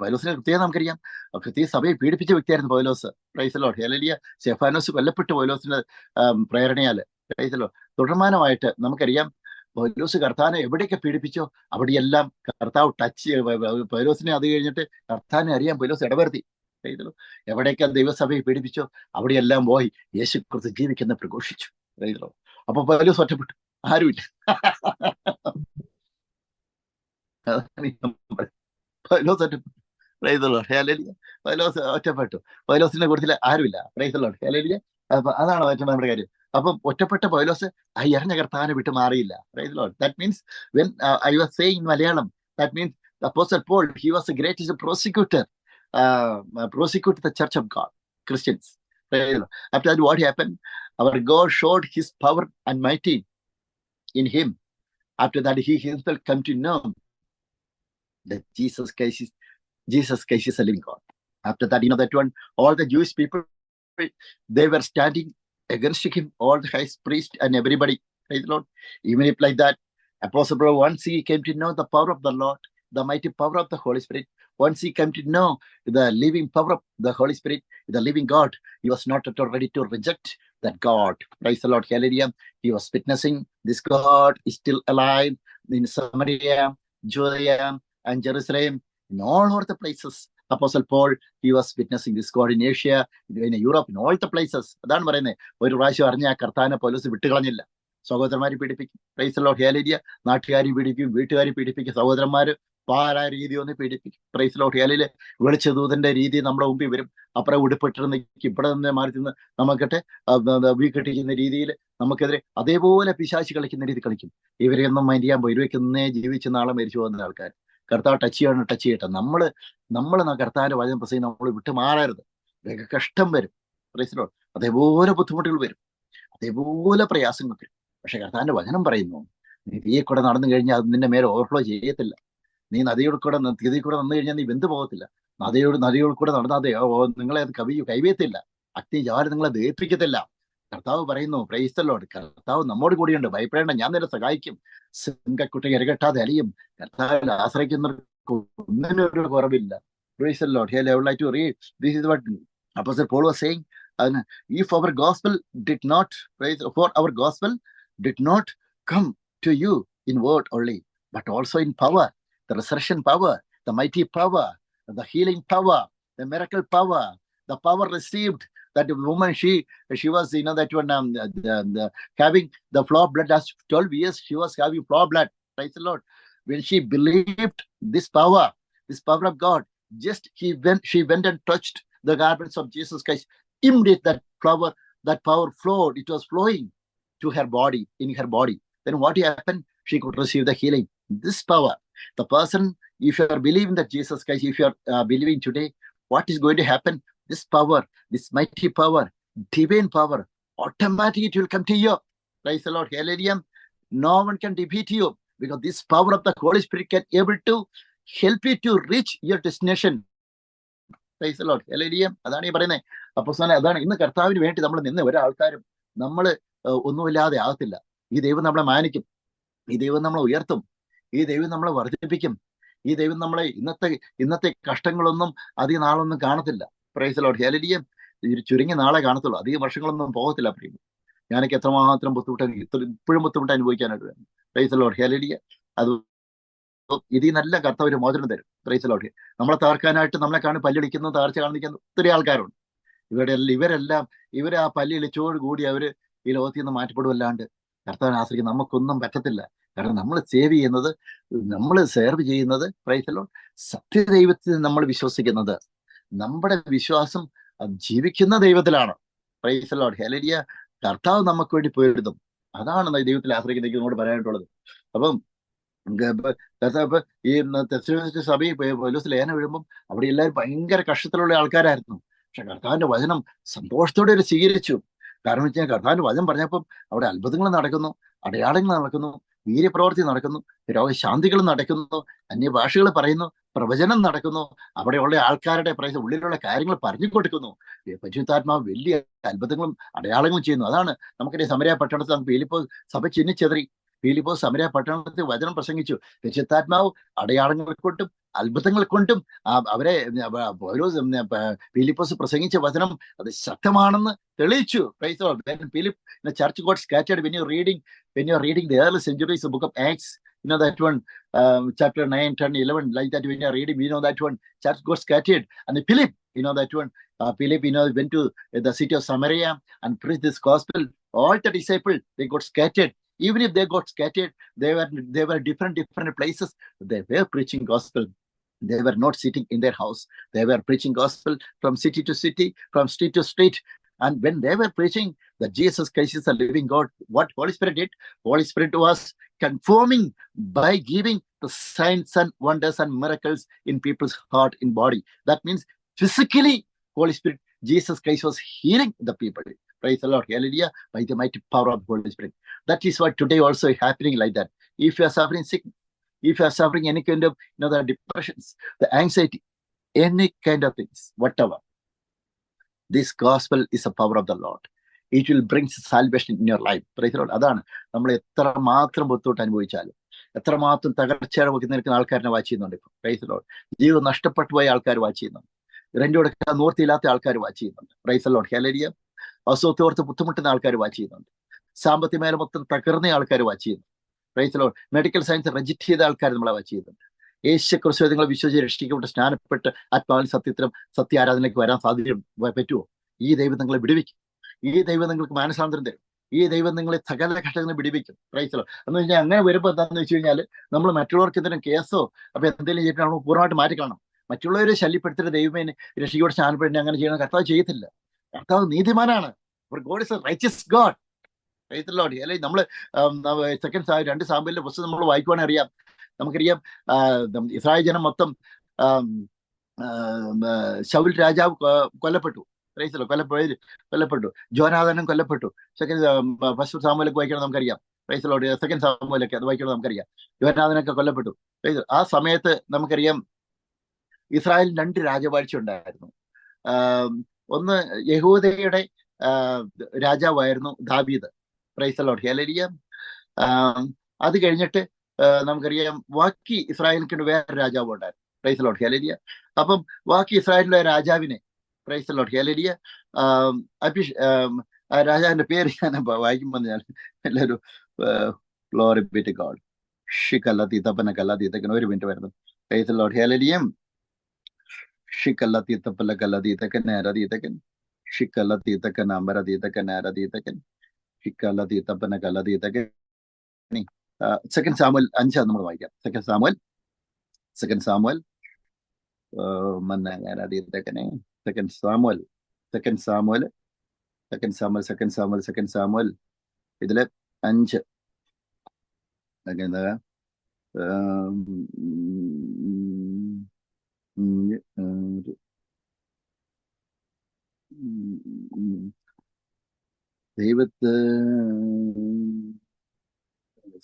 പൗലോസിനെ കൃത്യം നമുക്കറിയാം, കൃത്യ സഭയെ പീഡിപ്പിച്ച വ്യക്തിയായിരുന്നു പൗലോസ്. Praise the Lord. ഹല്ലേലൂയ. സ്തെഫാനോസ് കൊല്ലപ്പെട്ടു പൗലോസിന്റെ പ്രേരണയാല്. Praise the Lord. തുടർമാനമായിട്ട് നമുക്കറിയാം, പൗലോസ് കർത്താവിനെ എവിടെയൊക്കെ പീഡിപ്പിച്ചോ അവിടെയെല്ലാം കർത്താവ് ടച്ച് പൗലോസിനെ. അത് കഴിഞ്ഞിട്ട് കർത്താവിനെ അറിയാൻ പൗലോസ് ഇടവരുത്തി. എവിടെയൊക്കെ ദൈവസഭയെ പീഡിപ്പിച്ചോ അവിടെയെല്ലാം പോയി യേശു ക്രിസ്തു ജീവിക്കുന്ന പ്രഘോഷിച്ചു. അപ്പൊ പൗലോസ് ഒറ്റപ്പെട്ടു, ആരുമില്ല. പൗലോസ് ഒറ്റപ്പെട്ടു. Price the Lord. ഹല്ലേലൂയ. പൗലോസ് ഒറ്റപ്പെട്ടു. പൗലോസിന്റെ കൂട്ടത്തിൽ ആരുമില്ല. Price the Lord. ഹല്ലേലൂയ. അപ്പൊ അതാണ് ഏറ്റവും നമ്മുടെ കാര്യം. അപ്പം ഒറ്റപ്പെട്ട പൗലോസ് എറിഞ്ഞ കർത്താവിനെ വിട്ട് മാറിയില്ല. Price the Lord. That means when I was saying in Malayalam, that means the Apostle Paul, he was the greatest prosecutor, prosecute the church of God, Christians. After that, what happened? Our God showed his power and mighty in him. After that, he himself come to know that Jesus Christ is a living God. After that, that one, all the Jewish people, they were standing against him, all the high priest and everybody. Praise the Lord. Even if like that, Apostle Paul, once he came to know the power of the Lord, the mighty power of the Holy Spirit, once he came to know the living power of the Holy Spirit, the living God, he was not at all ready to reject that God. Praise the Lord. Hallelujah. He was witnessing this God is still alive in Samaria, Judea, and Jerusalem, in all over the places. Apostle Paul, he was witnessing this God in Asia, in Europe, in all the places. അതാണ് പറയുന്നത്. ഒരു പ്രാവശ്യം അറിഞ്ഞ ആ കർത്താവിനെ പൗലോസ് വിട്ടുകളഞ്ഞില്ല. സഹോദരന്മാരെ പീഡിപ്പിക്കും. Praise the Lord. ഹല്ലേലൂയ. നാട്ടുകാരെ പീഡിപ്പിക്കും, വീട്ടുകാരെ പീഡിപ്പിക്കും, സഹോദരന്മാര് പാലായ രീതി ഒന്ന് പീഡിപ്പിക്കും. Praise the Lord. ഹല്ലേലൂയ. വെളിച്ചദൂതന്റെ രീതി നമ്മുടെ മുമ്പിൽ വരും. അപ്പുറം ഉടുപ്പിട്ടിരുന്ന ഇവിടെ നിന്ന് മാറി നിന്ന് നമുക്കിട്ട് വീക്കെട്ടിക്കുന്ന രീതിയിൽ നമുക്കെതിരെ അതേപോലെ പിശാച് കളിക്കുന്ന രീതി കളിക്കും. ഇവരെയൊന്നും മൈൻഡ് ചെയ്യാൻ പോയി ഇവയ്ക്കൊന്നേ ജീവിച്ച് നാളെ മരിച്ചു പോകുന്ന ആൾക്കാർ. കർത്താവ് ടച്ച് ചെയ്യട്ടെ. നമ്മൾ കർത്താവിന്റെ വചനം പ്രസംഗം നമ്മൾ വിട്ടു മാറരുത്. കഷ്ടം വരും. Price the Lord. അതേപോലെ ബുദ്ധിമുട്ടുകൾ വരും, അതേപോലെ പ്രയാസങ്ങൾ വരും. പക്ഷെ കർത്താവിന്റെ വചനം പറയുന്നു, നീ തീയെ കൂടെ നടന്നു കഴിഞ്ഞാൽ അത് നിന്റെ മേലെ ഓവർഫ്ലോ ചെയ്യത്തില്ല. നീ നദിയോട് കൂടെ തീയതി കൂടെ നടന്നു കഴിഞ്ഞാൽ നീ വെന്ത് പോകത്തില്ല. നദിയോട് കൂടെ നടന്നാതെ നിങ്ങളെ അത് കവിയത്തില്ല. അഗ്നി ജ്വാല നിങ്ങളെ ദഹിപ്പിക്കത്തില്ല. കർത്താവ് പറയുന്നു. Price the Lord. കർത്താവ് നമ്മോട് കൂടിയുണ്ട്. ഭയപ്പെടേണ്ട, ഞാൻ നിന്നെ സഹായിക്കും. സിംഹക്കുട്ടി ഇരകെട്ടാതെ അലിയും. കർത്താവിൽ ആശ്രയിക്കുന്നവർക്ക് ഒന്നിനൊരു കുറവില്ല. Praise the Lord. Here I would like to read. This is what Apostle Paul was saying. If our gospel did not come to you in word only, but also in power, the resurrection power, the mighty power, the healing power, the miracle power, the power received. That woman, she was, that one, having the flow of blood as 12 years, she was having flow of blood. Praise the Lord. When she believed this power of God, just she went and touched the garments of Jesus Christ. Immediately that power flowed. It was flowing to her body, in her body. Then what happened? She could receive the healing. This power, the person, if you are believing that Jesus Christ, if you are believing today, what is going to happen? This power, this mighty power, divine power, automatically it will come to you. Praise the Lord. Hallelujah. No one can defeat you, because this power of the Holy Spirit can able to help you to reach your destination. Praise the Lord. Hallelujah. അതാണ് ഈ പറയുന്നത്. അപ്പൊ അതാണ് ഇന്ന് കർത്താവിന് വേണ്ടി നമ്മൾ നിന്ന് ഒരാൾക്കാരും നമ്മൾ ഒന്നുമില്ലാതെ ആകത്തില്ല. ഈ ദൈവം നമ്മളെ മാനിക്കും, ഈ ദൈവം നമ്മളെ ഉയർത്തും, ഈ ദൈവം നമ്മളെ വർദ്ധിപ്പിക്കും, ഈ ദൈവം നമ്മളെ ഇന്നത്തെ കഷ്ടങ്ങളൊന്നും അധികം നാളൊന്നും കാണത്തില്ല. Price the Lord. ഹല്ലേലൂയ. ചുരുങ്ങിയ നാളെ കാണത്തുള്ളൂ, അധികം വർഷങ്ങളൊന്നും പോകത്തില്ല. പ്രിയം, ഞാനൊക്കെ എത്രമാത്രം ഇപ്പോഴും ബുദ്ധിമുട്ട് അനുഭവിക്കാനായിട്ട് വേണം. Price the Lord. ഹല്ലേലൂയ. അത് ഇതിൽ നല്ല കർത്താവ് ഒരു മോചനം തരും. Price the Lord. നമ്മളെ തകർക്കാനായിട്ട് നമ്മളെ കാണി പല്ലിളിക്കുന്നു, തകർച്ച കാണിക്കുന്ന ഒത്തിരി ആൾക്കാരുണ്ട്. ഇവരെ ആ പല്ലിളിച്ചോട് കൂടി അവര് ഈ ലോകത്തിൽ നിന്ന് മാറ്റപ്പെടുമല്ലാണ്ട് കർത്താവിനെ ആശ്രയിക്കാൻ നമുക്കൊന്നും പറ്റത്തില്ല. കാരണം നമ്മൾ സെർവ് ചെയ്യുന്നത് പ്രൈസ് ദി ലോർഡ് സത്യദൈവത്തിൽ നമ്മൾ വിശ്വസിക്കുന്നത്. നമ്മുടെ വിശ്വാസം ജീവിക്കുന്ന ദൈവത്തിലാണ്. Praise the Lord. ഹല്ലേലൂയ. കർത്താവ് നമുക്ക് വേണ്ടി പോയിടും. അതാണ് ദൈവത്തിൽ ആശ്രയിക്കുന്ന നമ്മോട് പറയാനായിട്ടുള്ളത്. അപ്പം കർത്താവ് ഈ സഭയിൽ പൗലോസ് ലേഖനം എഴുതുമ്പം അവിടെ എല്ലാവരും ഭയങ്കര കഷ്ടത്തിലുള്ള ആൾക്കാരായിരുന്നു. പക്ഷെ കർത്താവിന്റെ വചനം സന്തോഷത്തോടെ ഒരു സ്വീകരിച്ചു. കാരണം വെച്ചാൽ കർത്താവിന്റെ വചനം പറഞ്ഞപ്പം അവിടെ അത്ഭുതങ്ങൾ നടക്കുന്നു, അടയാളങ്ങൾ നടക്കുന്നു, വീര്യപ്രവർത്തി നടക്കുന്നു, രോഗശാന്തികൾ നടക്കുന്നു, അന്യഭാഷകൾ പറയുന്നു, പ്രവചനം നടക്കുന്നു, അവിടെയുള്ള ആൾക്കാരുടെ ഉള്ളിലുള്ള കാര്യങ്ങൾ പറഞ്ഞു കൊടുക്കുന്നു. പരിശുദ്ധാത്മാവ് വലിയ അത്ഭുതങ്ങളും അടയാളങ്ങളും ചെയ്യുന്നു. അതാണ് നമുക്കറിയാം, സമരയ പട്ടണത്തിൽ നമുക്ക് ഫിലിപ്പോസ് സഭ ചിന്നിച്ചെതറി. ഫിലിപ്പോസ് സമരയ പട്ടണത്തിൽ വചനം പ്രസംഗിച്ചു. പരിശുദ്ധാത്മാവ് അടയാളങ്ങൾ കൊണ്ടും അത്ഭുതങ്ങൾ കൊണ്ടും അവരെ ഫിലിപ്പോസ് പ്രസംഗിച്ച വചനം അത് ശക്തമാണെന്ന് തെളിയിച്ചു. Philip, the church got scattered. When you're reading the early centuries, the book of Acts, that one, chapter 9, 10, 11, like that, when you're reading, that one, church got scattered. And Philip, that one, Philip, went to the city of Samaria and preached this gospel. All the disciples, they got scattered. Even if they got scattered, they were different places. They were preaching gospel. They were not sitting in their house. They were preaching gospel from city to city, from street to street. And when they were preaching that Jesus Christ is a living God, what Holy Spirit did? Holy Spirit was confirming by giving the signs and wonders and miracles in people's heart and body. That means physically, Holy Spirit, Jesus Christ was healing the people. Praise the Lord. Hallelujah. By the mighty power of the Holy Spirit. That is what today also is happening like that. If you are suffering sickness, if you are suffering any kind of the depressions, the anxiety, any kind of things, whatever, this gospel is the power of the Lord. It will bring salvation in your life. Praise the Lord. അതാണ് നമ്മൾ എത്രമാത്രം ബുദ്ധിമുട്ട് അനുഭവിച്ചാലും, എത്രമാത്രം തകർച്ചയുടെ മുഖത്ത് നിൽക്കുന്ന ആൾക്കാരെ watch ചെയ്യുന്നുണ്ട്. ഇപ്പൊ പ്രൈസ് ദി ലോർഡ്. ജീവൻ നഷ്ടപ്പെട്ടു പോയ ആൾക്കാർ വാച്ച് ചെയ്യുന്നുണ്ട്. രണ്ടു കൊടുക്കാൻ നിവൃത്തിയില്ലാത്ത ആൾക്കാർ വാച്ച് ചെയ്യുന്നുണ്ട്. Price the Lord. ഹല്ലേലൂയ. അസുഖത്തോർത്ത് ബുദ്ധിമുട്ടുന്ന ആൾക്കാർ വാച്ച് ചെയ്യുന്നുണ്ട്. സാമ്പത്തിക മേഖല മൊത്തം തകർന്ന ആൾക്കാർ വാച്ച് ചെയ്യുന്നു. Price the Lord. Medical science reject ചെയ്ത ആൾക്കാർ നമ്മളെ വാച്ച് ചെയ്യുന്നുണ്ട്. യേശു ക്രിസ്തു നിങ്ങൾ വിശ്വസിച്ച് രക്ഷിക്കപ്പെട്ട് സ്നാനപ്പെട്ട് ആത്മാവിൽ സത്യ ആരാധനയ്ക്ക് വരാൻ സാധ്യത പറ്റുമോ? ഈ ദൈവം നിങ്ങളെ വിടുവിക്കും. ഈ ദൈവം നിങ്ങൾക്ക് മാനസാന്തരം തരും. ഈ ദൈവം നിങ്ങളെ സകല ഘട്ടങ്ങളിൽ വിടുവിക്കും. Price the Lord. എന്ന് വെച്ചാൽ അങ്ങനെ വരുമ്പോൾ എന്താണെന്ന് വെച്ച് കഴിഞ്ഞാൽ നമ്മൾ മറ്റുള്ളവർക്ക് എന്തെങ്കിലും കേസോ അപ്പൊ എന്തെങ്കിലും ചെയ്തിട്ട് നമ്മൾ പൂർണ്ണമായിട്ട് മാറ്റിക്കാണണം. മറ്റുള്ളവരെ ശല്യപ്പെടുത്തിയിട്ട് ദൈവമേ രക്ഷിക്കപ്പെട്ട് സ്നാനപ്പെട്ട് അങ്ങനെ ചെയ്യണം കർത്താവ് ചെയ്യത്തില്ല. കർത്താവ് നീതിമാനാണ്. God is a righteous God. Praise the Lord. അല്ലെങ്കിൽ നമ്മള് രണ്ട് സാമുവേലിന്റെ പുസ്തകം നമ്മൾ വായിക്കുവാണെങ്കിൽ അറിയാം. നമുക്കറിയാം ഇസ്രായേൽ ജനം മൊത്തം ശൗൽ രാജാവ് കൊല്ലപ്പെട്ടു. Price the Lord. കൊല്ലപ്പെട്ടു. ജോനാഥാനും കൊല്ലപ്പെട്ടു. ഫസ്റ്റ് സാമുവേലൊക്കെ വായിക്കണം നമുക്കറിയാം. Price the Lord. സെക്കൻഡ് സാമുവേലൊക്കെ അത് വായിക്കണം നമുക്കറിയാം. ജോനാഥാനൊക്കെ കൊല്ലപ്പെട്ടു. ആ സമയത്ത് നമുക്കറിയാം ഇസ്രായേലിൽ 2 രാജവാഴ്ച ഉണ്ടായിരുന്നു. ഒന്ന് യഹൂദയുടെ രാജാവായിരുന്നു ദാവീദ്. Price the Lord. ഹല്ലേലൂയ. അത് കഴിഞ്ഞിട്ട് നമുക്കറിയാം ബാക്കി ഇസ്രായേലിന് വേറെ രാജാവ് ഉണ്ടായിരുന്നു. Price the Lord. ഹല്ലേലൂയ. അപ്പം ബാക്കി ഇസ്രായേലിലെ രാജാവിനെ പ്രൈസ് ദി ലോർഡ്. ഹല്ലേലൂയ. രാജാവിന്റെ പേര് ഞാൻ വായിക്കുമ്പോൾ ഞാൻ എല്ലാവരും ഗ്ലോറി ബി ടു ഗോഡ്. ഷിക്കല്ലത്തീത്തപ്പന കല്ലാത്തീത്തക്കൻ. ഒരു മിനിറ്റ് വരുന്നു. Praise hallelujah. ഷിക്കല്ലത്തീത്തപ്പല്ല കല്ലാത്തീത്തക്കൻ നേരതീത്തക്കൻ. ഷിക്കല്ലത്തീത്തക്കൻ അമ്പരതീത്തക്കൻ നേരതീത്തക്കൻ. ഷിക്കല്ലത്തീത്തപ്പന കല്ലാത്തീത്തക്കൻ. സെക്കൻഡ് സാമുവൽ 5 നമ്മൾ വായിക്കാം. സെക്കൻഡ് സാമുവൽ മന്നീത്തക്കനെ. സെക്കൻഡ് സാമുവൽ ഇതില് 5 ദൈവത്തെ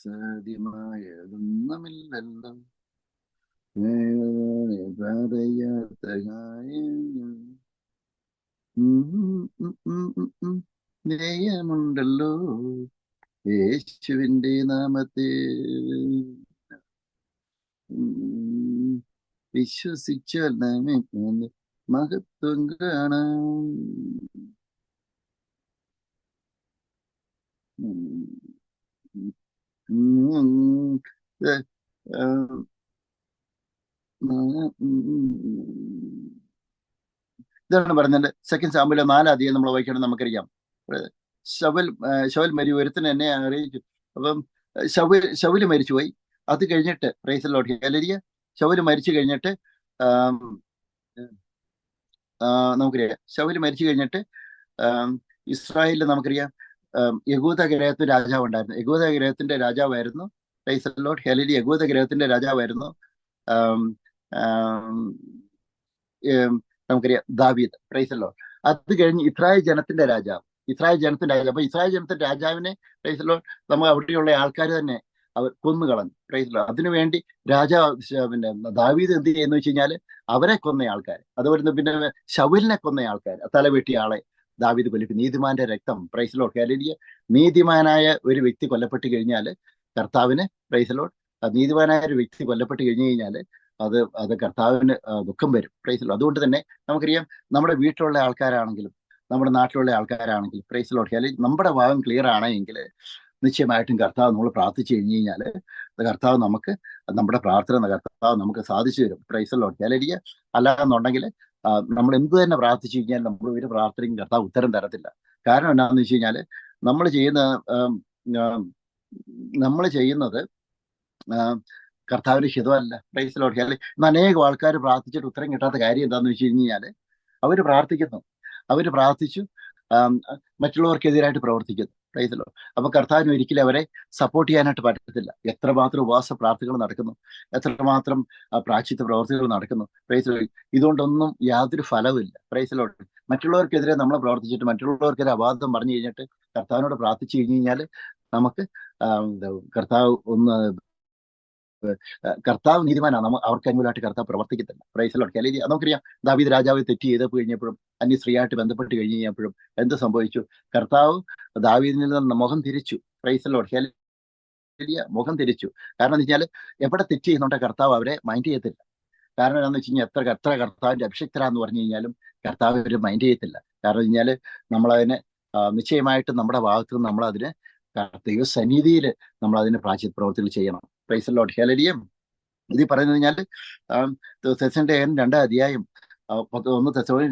സാധ്യമായതൊന്നുമില്ലല്ലോ, പറയാത്ത കാര്യങ്ങൾ ജയമുണ്ടല്ലോ യേശുവിന്റെ നാമത്തിൽ വിശ്വസിച്ചാൽ നമുക്ക് മഹത്വം കാണാം. ഇതാണ് പറഞ്ഞത്. സെക്കൻഡ് സാമുവേൽ 4 നമ്മൾ വായിക്കണം. നമുക്കറിയാം, ശൗൽ മരി ഒരുത്തിന് എന്നെ അറിയിച്ചു. അപ്പം ശൗല് മരിച്ചുപോയി. അത് കഴിഞ്ഞിട്ട് price the Lord hallelujah. Saul മരിച്ചു കഴിഞ്ഞിട്ട് നമുക്കറിയാം, ശൗല് മരിച്ചു കഴിഞ്ഞിട്ട് ഇസ്രായേലിൽ നമുക്കറിയാം യഹൂദ ഗ്രഹത്തിൽ രാജാവ് ഉണ്ടായിരുന്നു. യഹൂദ ഗ്രഹത്തിന്റെ രാജാവായിരുന്നു പ്രൈസ് ദി ലോർഡ് ഹല്ലേലൂയ. യഹൂദ ഗ്രഹത്തിന്റെ രാജാവായിരുന്നു നമുക്കറിയാം ദാവീദ്. Price the Lord. അത് കഴിഞ്ഞ് ഇസ്രായേൽ ജനത്തിന്റെ രാജാവ്. അപ്പൊ ഇസ്രായേൽ ജനത്തിന്റെ രാജാവിനെ പ്രൈസ് ദി ലോർഡ് നമ്മൾ അവിടെയുള്ള ആൾക്കാർ തന്നെ അവർ കൊന്നുകളഞ്ഞു. Price the Lord. അതിനുവേണ്ടി പിന്നെ ദാവീദ് എന്ത് ചെയ്യുന്നു വെച്ച് കഴിഞ്ഞാൽ അവരെ കൊന്ന ആൾക്കാർ, അതുപോലെ പിന്നെ ശൗലിനെ കൊന്ന ആൾക്കാർ, തലവെട്ടിയ ആളെ ദാവീദ് കൊല്ലിക്കും. നീതിമാന്റെ രക്തം. Price the Lord hallelujah. നീതിമാനായ ഒരു വ്യക്തി കൊല്ലപ്പെട്ട് കഴിഞ്ഞാൽ കർത്താവിന് പ്രൈസ് ദി ലോർഡ്, നീതിമാനായ ഒരു വ്യക്തി കൊല്ലപ്പെട്ട് കഴിഞ്ഞു കഴിഞ്ഞാൽ അത് കർത്താവിന് ദുഃഖം വരും. Price the Lord. അതുകൊണ്ട് തന്നെ നമുക്കറിയാം, നമ്മുടെ വീട്ടിലുള്ള ആൾക്കാരാണെങ്കിലും നമ്മുടെ നാട്ടിലുള്ള ആൾക്കാരാണെങ്കിലും പ്രൈസ് ദി ലോർഡ് ഹല്ലേലൂയ, നമ്മുടെ ഭാഗം ക്ലിയർ ആണെങ്കിൽ നിശ്ചയമായിട്ടും കർത്താവ് നമ്മൾ പ്രാർത്ഥിച്ചു കഴിഞ്ഞു കഴിഞ്ഞാൽ കർത്താവ് നമുക്ക് നമ്മുടെ പ്രാർത്ഥന കർത്താവ് നമുക്ക് സാധിച്ചു തരും. Price the Lord hallelujah. അല്ലാന്നുണ്ടെങ്കിൽ നമ്മൾ എന്ത് തന്നെ പ്രാർത്ഥിച്ചു കഴിഞ്ഞാൽ നമ്മൾ ഒരു പ്രാർത്ഥനയ്ക്കും കർത്താവ് ഉത്തരം തരത്തില്ല. കാരണം എന്താണെന്ന് വെച്ച് കഴിഞ്ഞാൽ നമ്മൾ ചെയ്യുന്നത് കർത്താവിന് ഹിതമല്ല. Praise the Lord hallelujah. ഇന്ന് അനേകം ആൾക്കാർ പ്രാർത്ഥിച്ചിട്ട് ഉത്തരം കിട്ടാത്ത കാര്യം എന്താണെന്ന് വെച്ച് കഴിഞ്ഞാൽ അവർ പ്രാർത്ഥിച്ചു മറ്റുള്ളവർക്കെതിരായിട്ട് പ്രവർത്തിക്കുന്നു. Price the Lord. അപ്പൊ കർത്താവിന് ഒരിക്കലും അവരെ സപ്പോർട്ട് ചെയ്യാനായിട്ട് പറ്റത്തില്ല. എത്രമാത്രം ഉപവാസ പ്രാർത്ഥനകൾ നടക്കുന്നു, എത്രമാത്രം പ്രായശ്ചിത്ത പ്രവർത്തികൾ നടക്കുന്നു. Praise the Lord. ഇതുകൊണ്ടൊന്നും യാതൊരു ഫലവുമില്ല. Praise the Lord. മറ്റുള്ളവർക്കെതിരെ നമ്മൾ പ്രവർത്തിച്ചിട്ട് മറ്റുള്ളവർക്കെതിരെ അബാധം പറഞ്ഞു കഴിഞ്ഞിട്ട് കർത്താവിനോട് പ്രാർത്ഥിച്ചു കഴിഞ്ഞു കഴിഞ്ഞാൽ നമുക്ക് കർത്താവ് നീതിമാനാണ്. അവർക്ക് അനുകൂലമായിട്ട് കർത്താവ് പ്രവർത്തിക്കത്തില്ല. Praise the Lord hallelujah. നമുക്കറിയാം, ദാവീദ് രാജാവ് തെറ്റ് ചെയ്തപ്പോൾ കഴിഞ്ഞപ്പോഴും അന്യ സ്ത്രീയായിട്ട് ബന്ധപ്പെട്ട് കഴിഞ്ഞ് കഴിഞ്ഞപ്പോഴും എന്ത് സംഭവിച്ചു? കർത്താവ് ദാവീദിൽ നിന്ന് മുഖം തിരിച്ചു. Price the Lord hallelujah. മുഖം തിരിച്ചു. കാരണം എന്ന് വെച്ചാൽ എവിടെ തെറ്റ് ചെയ്യുന്നുണ്ടോ കർത്താവ് അവരെ മൈൻഡ് ചെയ്യത്തില്ല. കാരണം എന്താണെന്ന് വെച്ച് കഴിഞ്ഞാൽ എത്ര കർത്താവിന്റെ അഭിഷിക്തരാന്ന് പറഞ്ഞു കഴിഞ്ഞാലും കർത്താവ് അവര് മൈൻഡ് ചെയ്യത്തില്ല. കാരണം വെച്ച് കഴിഞ്ഞാൽ നമ്മളതിനെ നിശ്ചയമായിട്ട് നമ്മുടെ ഭാഗത്ത് നിന്ന് നമ്മളതിന് ദൈവ സന്നിധിയിൽ നമ്മൾ അതിന് പ്രായശ്ചിത്ത പ്രവർത്തികൾ ചെയ്യണം. Price the Lord hallelujah. ഇത് പറയുന്നത് കഴിഞ്ഞാൽ തെസ്സലോനിക്കർ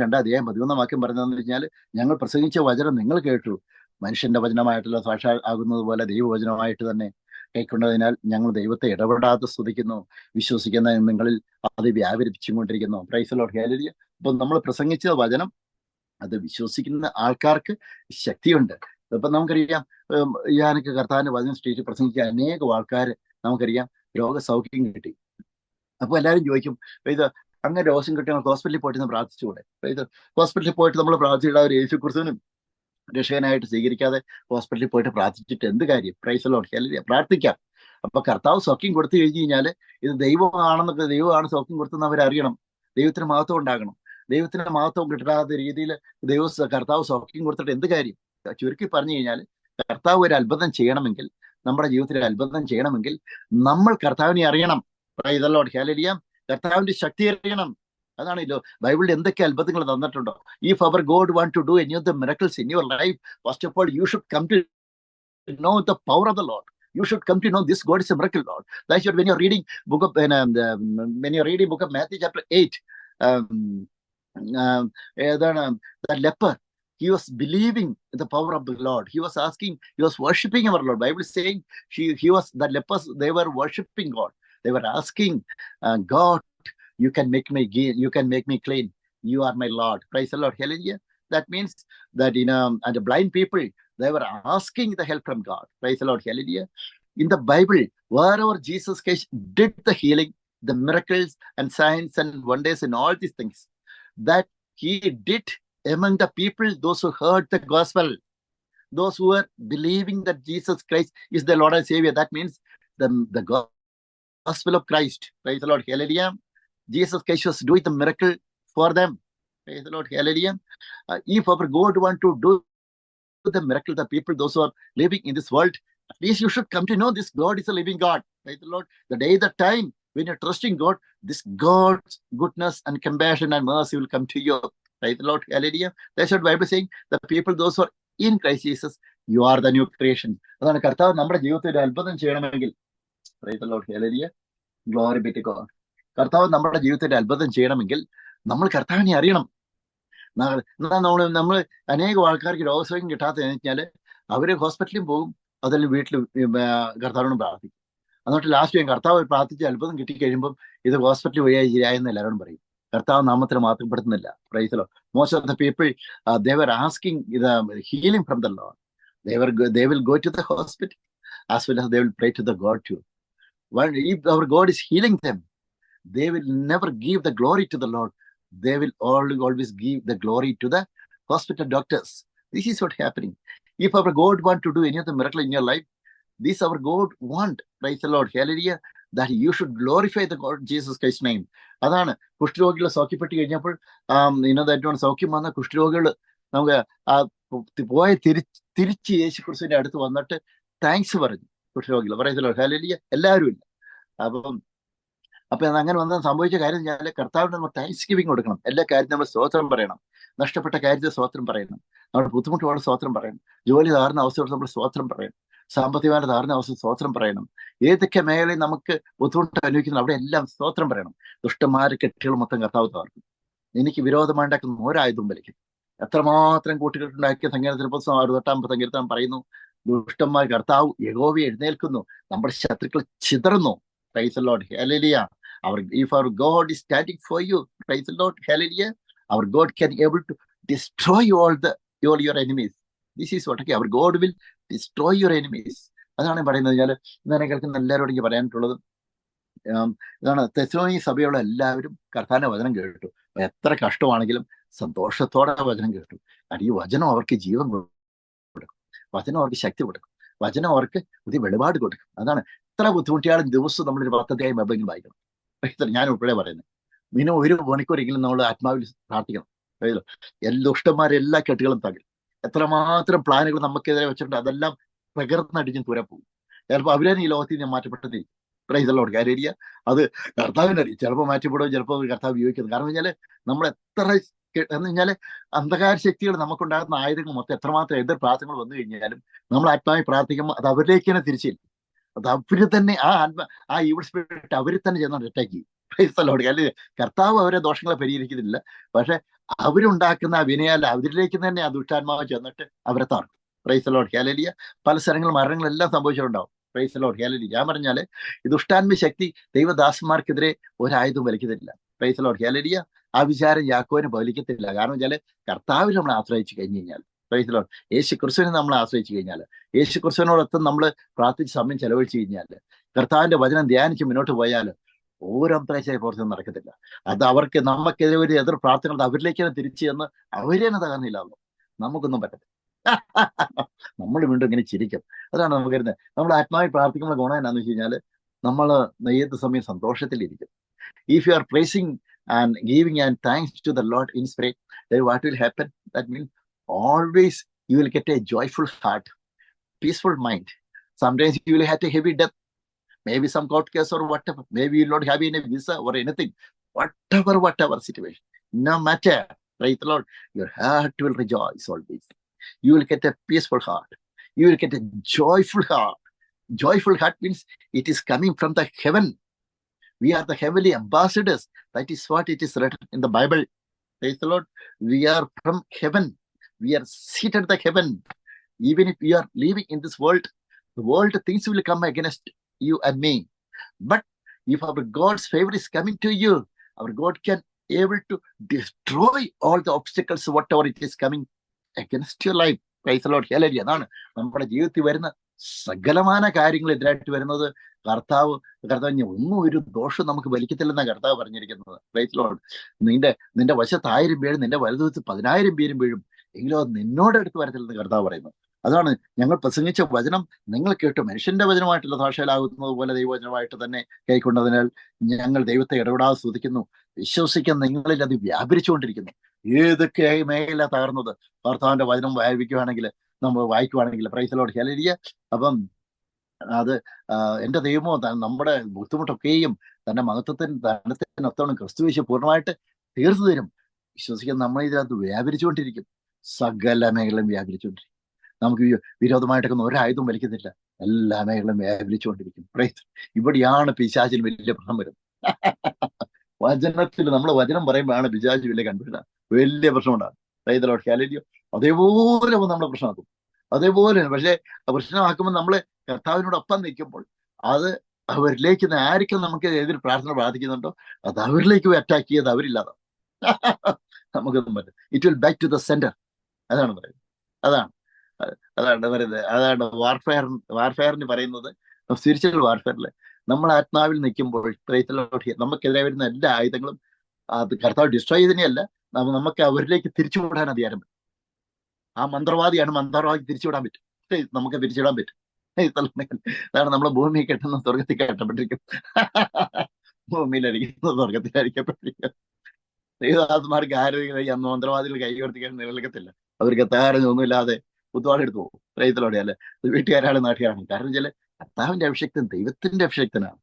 2:11 വാക്യം പറഞ്ഞതെന്ന് വെച്ചാൽ, ഞങ്ങൾ പ്രസംഗിച്ച വചനം നിങ്ങൾ കേട്ടു, മനുഷ്യന്റെ വചനമായിട്ടുള്ള സാക്ഷാൽ ആകുന്നത് പോലെ ദൈവവചനമായിട്ട് തന്നെ കൈക്കൊണ്ടതിനാൽ ഞങ്ങൾ ദൈവത്തെ ഇടപെടാതെ സ്തുതിക്കുന്നു, വിശ്വസിക്കുന്ന നിങ്ങളിൽ അത് വ്യാപരിപ്പിച്ചുകൊണ്ടിരിക്കുന്നു. Praise the Lord hallelujah. അപ്പൊ നമ്മൾ പ്രസംഗിച്ച വചനം അത് വിശ്വസിക്കുന്ന ആൾക്കാർക്ക് ശക്തിയുണ്ട്. ഇപ്പൊ നമുക്കറിയാം, ഞാനൊക്കെ കർത്താവിന്റെ വചനം സ്റ്റേജിൽ പ്രസംഗിച്ച അനേകം ആൾക്കാർ നമുക്കറിയാം രോഗസൗഖ്യം കിട്ടി. അപ്പൊ എല്ലാവരും ചോദിക്കും, ഇത് അങ്ങനെ രോഗം കിട്ടിയ ഹോസ്പിറ്റലിൽ പോയിട്ട് പ്രാർത്ഥിച്ചുകൂടെ? ഇത് ഹോസ്പിറ്റലിൽ പോയിട്ട് നമ്മൾ പ്രാർത്ഥിച്ചിട്ട് അവർ യേശു ക്രിസ്തുവിനും രക്ഷകനായിട്ട് സ്വീകരിക്കാതെ ഹോസ്പിറ്റലിൽ പോയിട്ട് പ്രാർത്ഥിച്ചിട്ട് എന്ത് കാര്യം? Price the Lord hallelujah. പ്രാർത്ഥിക്കാം. അപ്പൊ കർത്താവ് സൗഖ്യം കൊടുത്തു കഴിഞ്ഞു കഴിഞ്ഞാൽ ഇത് ദൈവമാണ് സൗഖ്യം കൊടുത്തെന്ന് അവരറിയണം. ദൈവത്തിന് മഹത്വം ഉണ്ടാകണം. ദൈവത്തിന് മഹത്വം കിട്ടാത്ത രീതിയിൽ കർത്താവ് സൗഖ്യം കൊടുത്തിട്ട് എന്ത് കാര്യം? ചുരുക്കി പറഞ്ഞു കഴിഞ്ഞാൽ, കർത്താവ് ഒരു അത്ഭുതം ചെയ്യണമെങ്കിൽ, നമ്മുടെ ജീവിതത്തിൽ അത്ഭുതം ചെയ്യണമെങ്കിൽ നമ്മൾ കർത്താവിനെ അറിയണം. Praise the Lord hallelujah. കർത്താവിന്റെ ശക്തി അറിയണം. അതാണല്ലോ ബൈബിളിൽ എന്തൊക്കെ അത്ഭുതങ്ങൾ തന്നിട്ടുണ്ടോ. If our God want to do any of the miracles in your life, first of all you should come to know the power of the Lord. You should come to know this God is a miracle God. That's what when you're reading book of when you're reading book of Matthew chapter 8, um, the leper, he was believing the power of the Lord. He was asking, he was worshiping our Lord. Bible is saying he was the lepers. They were worshiping God. They were asking, God, you can make me clean. You are my Lord. Praise the Lord. Hallelujah. That means that and the blind people, they were asking the help from God. Praise the Lord. Hallelujah. In the Bible, wherever Jesus Christ did the healing, the miracles and signs and wonders and all these things, that he did among the people, those who heard the gospel, those who were believing that Jesus Christ is the Lord and Savior. That means the gospel of Christ. Praise the Lord. Hallelujah. Jesus Christ was doing the miracle for them. Praise the Lord. Hallelujah. If our God want to do the miracle, the people, those who are living in this world, at least you should come to know this God is a living God. Praise the Lord. The day, the time when you're trusting God, this God's goodness and compassion and mercy will come to you. Praise the Lord. Hallelujah. That's what Bible is saying. The people, those who are in Christ Jesus, you are the new creation. അതാണ് കർത്താവ് നമ്മുടെ ജീവിതത്തിൽ ഒരു അത്ഭുതം ചെയ്യണമെങ്കിൽ, praise the Lord, hallelujah, glory be to God. കർത്താവ് നമ്മുടെ ജീവിതത്തിൽ അത്ഭുതം ചെയ്യണമെങ്കിൽ നമ്മൾ കർത്താവിനെ അറിയണം. നമ്മൾ അനേകം ആൾക്കാർക്ക് രോഗസുഖം കിട്ടാത്തതെന്ന് വെച്ചാൽ അവര് ഹോസ്പിറ്റലിൽ പോകും, അതിൽ വീട്ടിൽ കർത്താവിനോട് പ്രാർത്ഥിക്കും. എന്നിട്ട് ലാസ്റ്റ് കർത്താവ് പ്രാർത്ഥിച്ച് അത്ഭുതം കിട്ടിക്കഴിയുമ്പം ഇത് ഹോസ്പിറ്റലിൽ വഴിയായി ശരിയായെന്ന് എല്ലാവരും പറയും. കർത്താവ് നാമത്തിന് മാത്രപ്പെടുത്തുന്നില്ല. Praise the Lord. Most of the people, they were asking the healing from the Lord. They will go to the hospital as well as they will pray to the God too. If our God is healing them, they will never give the glory to the Lord. They will always give the glory to the hospital doctors. This is what happening. If our God want to do any of the miracle in your life, this our God want, praise the Lord, hallelujah, that you should glorify the God Jesus Christ's name. അതാണ് കുഷ്ഠരോഗികളെ സൗഖ്യപ്പെട്ട് കഴിഞ്ഞപ്പോൾ ഇന്നതായിട്ടാണ് സൗഖ്യം വന്ന കുഷ്ഠരോഗികൾ നമുക്ക് പോയ തിരിച്ച് യേശു ക്രിസ്തുവിന്റെ അടുത്ത് വന്നിട്ട് താങ്ക്സ് പറഞ്ഞു. കുഷ്ഠരോഗികൾ പറയുന്നല്ലോ, ഹല്ലേലൂയ, എല്ലാവരും ഇല്ല. അപ്പൊ അങ്ങനെ വന്നാൽ സംഭവിച്ച കാര്യം ഞാൻ കർത്താവിന് നമ്മൾ താങ്ക്സ് ഗിവിംഗ് കൊടുക്കണം. എല്ലാ കാര്യത്തിനും നമ്മൾ സ്തോത്രം പറയണം. നഷ്ടപ്പെട്ട കാര്യത്തിൽ സ്തോത്രം പറയണം. നമ്മുടെ ബുദ്ധിമുട്ടുള്ള സ്തോത്രം പറയണം. ജോലി താർന്ന അവസ്ഥയോട് നമ്മൾ സ്തോത്രം പറയണം. സാമ്പത്തികമായ താർന്ന അവസ്ഥ സ്തോത്രം പറയണം. ഏതൊക്കെ മേഖലയിൽ നമുക്ക് ബുദ്ധിമുട്ട് അനുഭവിക്കുന്നു അവിടെ എല്ലാം സ്തോത്രം പറയണം. ദുഷ്ടന്മാരെ കെട്ടികൾ മൊത്തം കർത്താവ് താർക്കും. എനിക്ക് വിരോധമാണ്ടാക്കുന്ന ഒരായുധം വലിക്കും. എത്രമാത്രം കൂട്ടുകെട്ടുണ്ടാക്കിയ സങ്കീർത്തന പുസ്തകം 68 സങ്കീർത്തനം പറയുന്നു, ദുഷ്ടന്മാർ കർത്താവ് യഹോവയെ എഴുന്നേൽക്കുന്നു, നമ്മുടെ ശത്രുക്കൾ ചിതറുന്നു. Praise the Lord, hallelujah. If our God is standing for you, praise the Lord, hallelujah, our God can able to destroy all your enemies. This is what our God will destroy your enemies. അതാണ് പറയുന്നത്. ഞാൻ ഇന്നെ കേൾക്കുന്ന എല്ലാവരോടും എനിക്ക് പറയാനായിട്ടുള്ളത് ഇതാണ്. തെസ്സലോനിക്ക സഭയുള്ള എല്ലാവരും കർത്താവിന്റെ വചനം കേട്ടു. എത്ര കഷ്ടമാണെങ്കിലും സന്തോഷത്തോടെ വചനം കേട്ടു. കാരണം ഈ വചനം അവർക്ക് ജീവൻ കൊടുക്കും, വചനം അവർക്ക് ശക്തി കൊടുക്കും, വചനം അവർക്ക് പുതിയ വെളിപാട് കൊടുക്കും. അതാണ് എത്ര ബുദ്ധിമുട്ടിയാലും ദിവസം നമ്മളൊരു 10 അധ്യായം എവിടെയെങ്കിലും വായിക്കണം. ഞാൻ ഉൾപ്പെടെ പറയുന്നത് മിനിമം 1 മണിക്കൂറെങ്കിലും നമ്മൾ ആത്മാവിൽ പ്രാർത്ഥിക്കണം. എല്ലാ ദുഷ്ടന്മാരെല്ലാ കെട്ടുകളും തകിൽ, എത്രമാത്രം പ്ലാനുകൾ നമുക്കെതിരെ വെച്ചിട്ടുണ്ട് അതെല്ലാം പ്രകൃതനടിഞ്ഞ് തുര പോകും. ചിലപ്പോൾ അവരെ ഈ ലോകത്തിൽ ഞാൻ മാറ്റപ്പെട്ടതേ. Praise the Lord, hallelujah. അത് കർത്താവിനറിയാം. ചിലപ്പോൾ മാറ്റപ്പെടും, ചിലപ്പോൾ കർത്താവ് ഉപയോഗിക്കുന്നത്. കാരണം വെച്ചാൽ നമ്മൾ എത്ര എന്ന് വെച്ചാൽ അന്ധകാര ശക്തികൾ നമുക്കുണ്ടാകുന്ന ആയുധങ്ങൾ മൊത്തം എത്രമാത്രം എതിർ പ്രാർത്ഥനകൾ വന്നു കഴിഞ്ഞാലും നമ്മൾ ആത്മാവിൽ പ്രാർത്ഥിക്കുമ്പോൾ അത് അവരിലേക്ക് തന്നെ തിരിച്ചില്ല. അത് അവര് തന്നെ ആ ഈവിൾ സ്പിരിറ്റ് അവര് തന്നെ ചെന്ന് അറ്റാക്ക് ചെയ്യും. പ്രൈസ് ദി ലോർഡ്, അല്ലെങ്കിൽ കർത്താവ് അവരെ ദോഷങ്ങളെ പരിഹരിക്കുന്നില്ല, പക്ഷെ അവരുണ്ടാക്കുന്ന ആ വിനയാൽ അവരിലേക്ക് തന്നെ ആ ദുഷ്ടാത്മാവ് ചെന്നിട്ട് അവരെ താർക്കും. Praise the Lord, hallelujah. പല സ്ഥലങ്ങളിൽ മരണങ്ങളെല്ലാം സംഭവിച്ചിട്ടുണ്ടാവും. Praise the Lord, hallelujah. ഞാൻ പറഞ്ഞാല് ഈ ദുഷ്ടാത്മ ശക്തി ദൈവദാസന്മാർക്കെതിരെ ഒരായുധം വലിക്കുന്നില്ല. Praise the Lord, hallelujah. ആ വിചാരം യാക്കോബിന് ഫലിക്കത്തില്ല. കാരണം വെച്ചാല് കർത്താവിൽ നമ്മൾ ആശ്രയിച്ചു കഴിഞ്ഞു കഴിഞ്ഞാൽ, പ്രൈസ് ദി ലോർഡ്, യേശു ക്രിസ്തുവിനെ നമ്മൾ ആശ്രയിച്ചു കഴിഞ്ഞാൽ, യേശു ക്രിസ്തുവിനോടൊപ്പം നമ്മൾ പ്രാർത്ഥിച്ച് സമയം ചെലവഴിച്ചു കഴിഞ്ഞാൽ, കർത്താവിന്റെ വചനം ധ്യാനിച്ച് മുന്നോട്ട് പോയാൽ ഓരോ അന്തരാഴ്ചയായ പ്രവർത്തനം നടക്കത്തില്ല. അത് അവർക്ക് നമുക്കെതിരെ ഒരു എതിർ പ്രാർത്ഥന അവരിലേക്ക് തന്നെ തിരിച്ചു ചെന്ന് അവരെ തന്നെ തകർന്നില്ലാന്നോ, നമുക്കൊന്നും പറ്റത്തില്ല. നമ്മൾ വീണ്ടും ഇങ്ങനെ ചിരിക്കും. അതാണ് നമുക്ക് വരുന്നത്. നമ്മൾ ആത്മാവിൽ പ്രാർത്ഥിക്കുന്ന ഗുണം എന്നാന്ന് വെച്ച് കഴിഞ്ഞാൽ നമ്മൾ ഏത് സമയം സന്തോഷത്തിലിരിക്കും. If you are praising and giving and thanks to the Lord in spirit, then what will happen? That means always you will get a joyful heart, peaceful mind. Sometimes you will have a heavy death, maybe some court case or whatever. Maybe you will not have any visa or anything. Whatever situation, no matter, right, Lord, your heart will rejoice always. You will get a peaceful heart. You will get a joyful heart. Joyful heart means it is coming from the heaven. We are the heavenly ambassadors. That is what it is written in the Bible. Praise the Lord. We are from heaven. We are seated in the heaven. Even if we are living in this world, the world things will come against you and me. But if our God's favor is coming to you, our God can able to destroy all the obstacles, whatever it is coming against your life. Praise the Lord. Hallelujah. അതാണ് നമ്മുടെ ജീവിതത്തിൽ വരുന്ന സകലമാന കാര്യങ്ങൾ എതിരായിട്ട് വരുന്നത്. കർത്താവ് ഒന്നും ഒരു ദോഷം നമുക്ക് വലിക്കത്തില്ലെന്നാണ് കർത്താവ് പറഞ്ഞിരിക്കുന്നത്. Price the Lord. നിന്റെ വശത്ത് 1000 പേരും നിന്റെ വലതുവശത്ത് 10,000 പേരും വീഴും, എങ്കിലും അത് നിന്നോടടുത്ത് വരത്തില്ലെന്ന് കർത്താവ് പറയുന്നു. അതാണ് ഞങ്ങൾ പ്രസംഗിച്ച വചനം നിങ്ങൾ കേട്ടു മനുഷ്യന്റെ വചനമായിട്ടുള്ള ഭാഷയിലാകുന്നത് പോലെ ദൈവവചനമായിട്ട് തന്നെ കൈക്കൊണ്ടതിനാൽ ഞങ്ങൾ ദൈവത്തെ ഇടപെടാതെ സ്തുതിക്കുന്നു. വിശ്വസിക്കുന്ന നിങ്ങളിൽ അത് വ്യാപരിച്ചുകൊണ്ടിരിക്കുന്നു. ഏതൊക്കെ മേഖല തകർന്നത് കർത്താവിന്റെ വചനം വ്യാപിക്കുകയാണെങ്കിൽ, നമ്മൾ വായിക്കുവാണെങ്കിൽ, പ്രൈസ് ദി ലോർഡ്. ഹല്ലേലൂയ. അപ്പം അത് എന്റെ ദൈവമോ നമ്മുടെ ബുദ്ധിമുട്ടൊക്കെയും തന്റെ മഹത്വത്തിനൊത്തോളം ക്രിസ്തുയേശു പൂർണ്ണമായിട്ട് തീർത്തു തരും. വിശ്വസിക്കുന്ന നമ്മൾ ഇതിനകത്ത് വ്യാപരിച്ചുകൊണ്ടിരിക്കും. സകല മേഖലയും വ്യാപരിച്ചുകൊണ്ടിരിക്കും. നമുക്ക് വിരോധമായിട്ടൊക്കെ ഒരായുധം വലിക്കുന്നില്ല. എല്ലാ മേഖലയും വ്യാപരിച്ചുകൊണ്ടിരിക്കും. ഇവിടെയാണ് പിശാചിന് വലിയ പ്രശ്നം വരുന്നത്. വചനത്തിൽ നമ്മൾ വചനം പറയുമ്പോഴാണ് പിശാച് വലിയ കണ്ടുപിടുക, വലിയ പ്രശ്നമുണ്ടാകും. Praise the Lord. ഹല്ലേലൂയ. അതേപോലെ നമ്മളെ പ്രശ്നമാക്കും. അതേപോലെ പക്ഷെ പ്രശ്നമാക്കുമ്പോൾ നമ്മള് കർത്താവിനോടൊപ്പം നിൽക്കുമ്പോൾ അത് അവരിലേക്ക് ആർക്കും നമുക്ക് എതിര് പ്രാർത്ഥന പ്രാർത്ഥിക്കുന്നുണ്ടോ അത് അവരിലേക്ക് അറ്റാക്ക് ചെയ്ത് അവരില്ലാതെ നമുക്കൊന്നും പറ്റും. It will back to the centre. അതാണ് പറയുന്നത്. അതാണ് പറയുന്നത്. അതാണ് വാർഫെയറിന് പറയുന്നത്. സ്പിരിച്വൽ വാർഫെയറില് നമ്മൾ ആത്മാവിൽ നിൽക്കുമ്പോൾ നമുക്കെതിരെ വരുന്ന എല്ലാ ആയുധങ്ങളും അത് കർത്താവ് ഡിസ്ട്രോയ് ചെയ്തതിനെയല്ല, നമുക്ക് അവരിലേക്ക് തിരിച്ചുവിടാൻ അധികാരം പറ്റും. ആ മന്ത്രവാദിയാണ് മന്ത്രവാദി തിരിച്ചുവിടാൻ പറ്റും. നമുക്ക് തിരിച്ചുവിടാൻ പറ്റും. അതാണ് നമ്മളെ ഭൂമി കെട്ടുന്ന സ്വർഗത്തിൽ കെട്ടപ്പെട്ടിരിക്കും, ഭൂമിയിലടിക്കുന്ന സ്വർഗത്തിൽ അടിക്കപ്പെട്ടിരിക്കും. ദൈവദാസന്മാർക്ക് ആരോഗ്യ അന്ന് മന്ത്രവാദികൾ കൈവർത്തിക്കാൻ നിലനിൽക്കത്തില്ല. അവർക്ക് താരൊന്നുമില്ലാതെ കുത്തുവാളെടുത്ത് പോകും. റൈതലോടെ അല്ലെ വീട്ടുകാരാണ് നാട്ടുകാരാണ്. കാരണം വെച്ചാല് കർത്താവിന്റെ അഭിഷേക്തൻ ദൈവത്തിന്റെ അഭിഷേക്തനാണ്.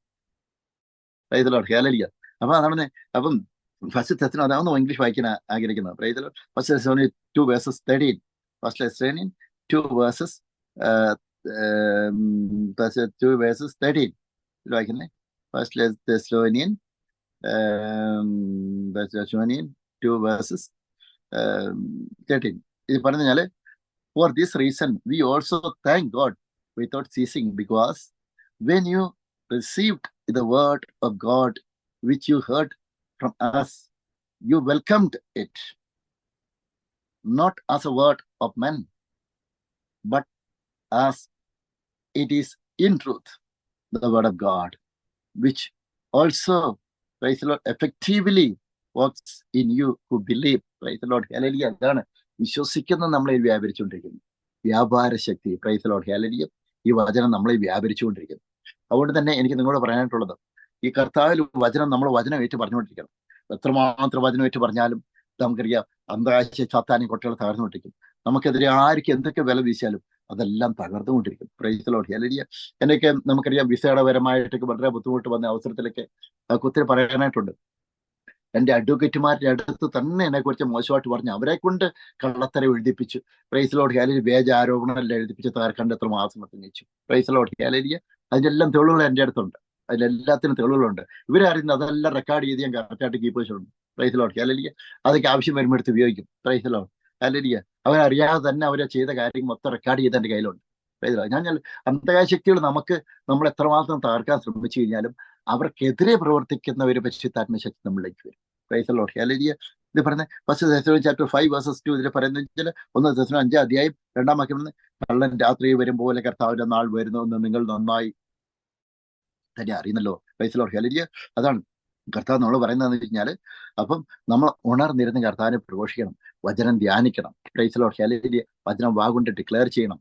റൈതലോട് ഹല്ലേലൂയ. അപ്പൊ അതാണ്. അപ്പം ഫസ്റ്റ് തെസ്സലോനിക്കർ അതാവുന്ന ഇംഗ്ലീഷ് വായിക്കാൻ ആഗ്രഹിക്കുന്നത്. റൈതലോട്. ഫസ്റ്റ് തെസ്സലോനിക്കർ 2:13. ഫസ്റ്റ് തെസ്സലോനിക്കർ 2:13 വായിക്കുന്നേ. ഫസ്റ്റ് തെസ്സലോനിക്കർ 2:13 ഇത് പറഞ്ഞു കഴിഞ്ഞാല്, for this reason we also thank God without ceasing, because when you received the word of God which you heard from us, you welcomed it, not as a word of men, but as it is in truth the word of God, which also, praise the Lord, effectively works in you who believe. Praise the Lord. Hallelujah. അതാണ് വിശ്വസിക്കുന്ന നമ്മളെ വ്യാപരിച്ചുകൊണ്ടിരിക്കുന്നു. വ്യാപാര ശക്തി. Praise the Lord. Hallelujah. ഈ വചനം നമ്മളെ വ്യാപരിച്ചുകൊണ്ടിരിക്കുന്നു. അതുകൊണ്ട് തന്നെ എനിക്ക് നിങ്ങളോട് പറയാനായിട്ടുള്ളത്, ഈ കർത്താവിൽ വചനം നമ്മൾ വചനം ഏറ്റു പറഞ്ഞുകൊണ്ടിരിക്കണം. എത്രമാത്രം വചനം ഏറ്റു പറഞ്ഞാലും നമുക്കറിയാം അന്താരാഷ്ട്ര സാത്താനിക കൊട്ടകൾ തകർന്നുകൊണ്ടിരിക്കും. നമുക്കെതിരെ ആർക്ക് എന്തൊക്കെ വില വീശിയാലും അതെല്ലാം തകർന്നുകൊണ്ടിരിക്കും. Praise the Lord. ഹല്ലേലൂയ. എന്നൊക്കെ നമുക്കറിയാം വിസയുടെ പരമായിട്ടൊക്കെ വളരെ ബുദ്ധിമുട്ട് വന്ന അവസരത്തിലൊക്കെ ഒത്തിരി പറയാനായിട്ടുണ്ട്. എന്റെ അഡ്വക്കേറ്റുമാരുടെ അടുത്ത് തന്നെ എന്നെക്കുറിച്ച് മോശമായിട്ട് പറഞ്ഞു, അവരെ കൊണ്ട് കള്ളത്തര എഴുതിപ്പിച്ചു. Praise the Lord. ഹല്ലേലൂയ. വ്യാജ ആരോപണമെല്ലാം എഴുതിപ്പിച്ച് തകർക്കേണ്ട എത്ര മാസം വെച്ചു. Praise the Lord. ഹല്ലേലൂയ. അതിനെല്ലാം തെളിവുകൾ എൻ്റെ അടുത്തുണ്ട്. അതിലെല്ലാത്തിനും തെളിവുകളുണ്ട്. ഇവരെ അറിയുന്നത് അതെല്ലാം റെക്കോർഡ് ചെയ്ത് ഞാൻ കറക്റ്റായിട്ട് കീപ്പ് വെച്ചിട്ടുണ്ട്. Price the Lord. ഹല്ലേലൂയ. അതൊക്കെ ആവശ്യം വരുമ്പോൾ എടുത്ത് ഉപയോഗിക്കും. Price the Lord. ഹല്ലേലൂയ. അവരറിയാതെ തന്നെ അവരെ ചെയ്ത കാര്യങ്ങൾ മൊത്തം റെക്കോർഡ് ചെയ്ത് എൻ്റെ കയ്യിലുണ്ട്. Price the Lord. ഞാൻ അന്ധകാരശക്തികൾ നമ്മൾ എത്രമാത്രം തകർക്കാൻ ശ്രമിച്ചു കഴിഞ്ഞാലും അവർക്കെതിരെ പ്രവർത്തിക്കുന്നവരെ പരിശുദ്ധാത്മശക്തി നമ്മളിലേക്ക് വരും. Price the Lord. ഹല്ലേലൂയ. ഇത് പറയുന്നത് ഫസ്റ്റ് തെസ്സലോനിക്കർ ചാപ്റ്റർ 5:2 ഇതിൽ പറയുന്നത് 1 തെസ്സലോനിക്കർ 5 2 വാക്യം, കള്ളൻ രാത്രി വരും പോലെ കർത്താവിന്റെ നാൾ വരുന്നു എന്ന് നിങ്ങൾ നന്നായി തന്നെ അറിയുന്നല്ലോ. Praise the Lord. ഹല്ലേലൂയ. അതാണ് കർത്താവ് നമ്മൾ പറയുന്നതെന്ന് വെച്ച് കഴിഞ്ഞാൽ, അപ്പം നമ്മൾ ഉണർന്നിരുന്ന് കർത്താവിനെ പ്രഘോഷിക്കണം, വചനം ധ്യാനിക്കണം. Praise the Lord. ഹല്ലേലൂയ. വചനം വാഗുകൊണ്ട് ഡിക്ലെയർ ചെയ്യണം.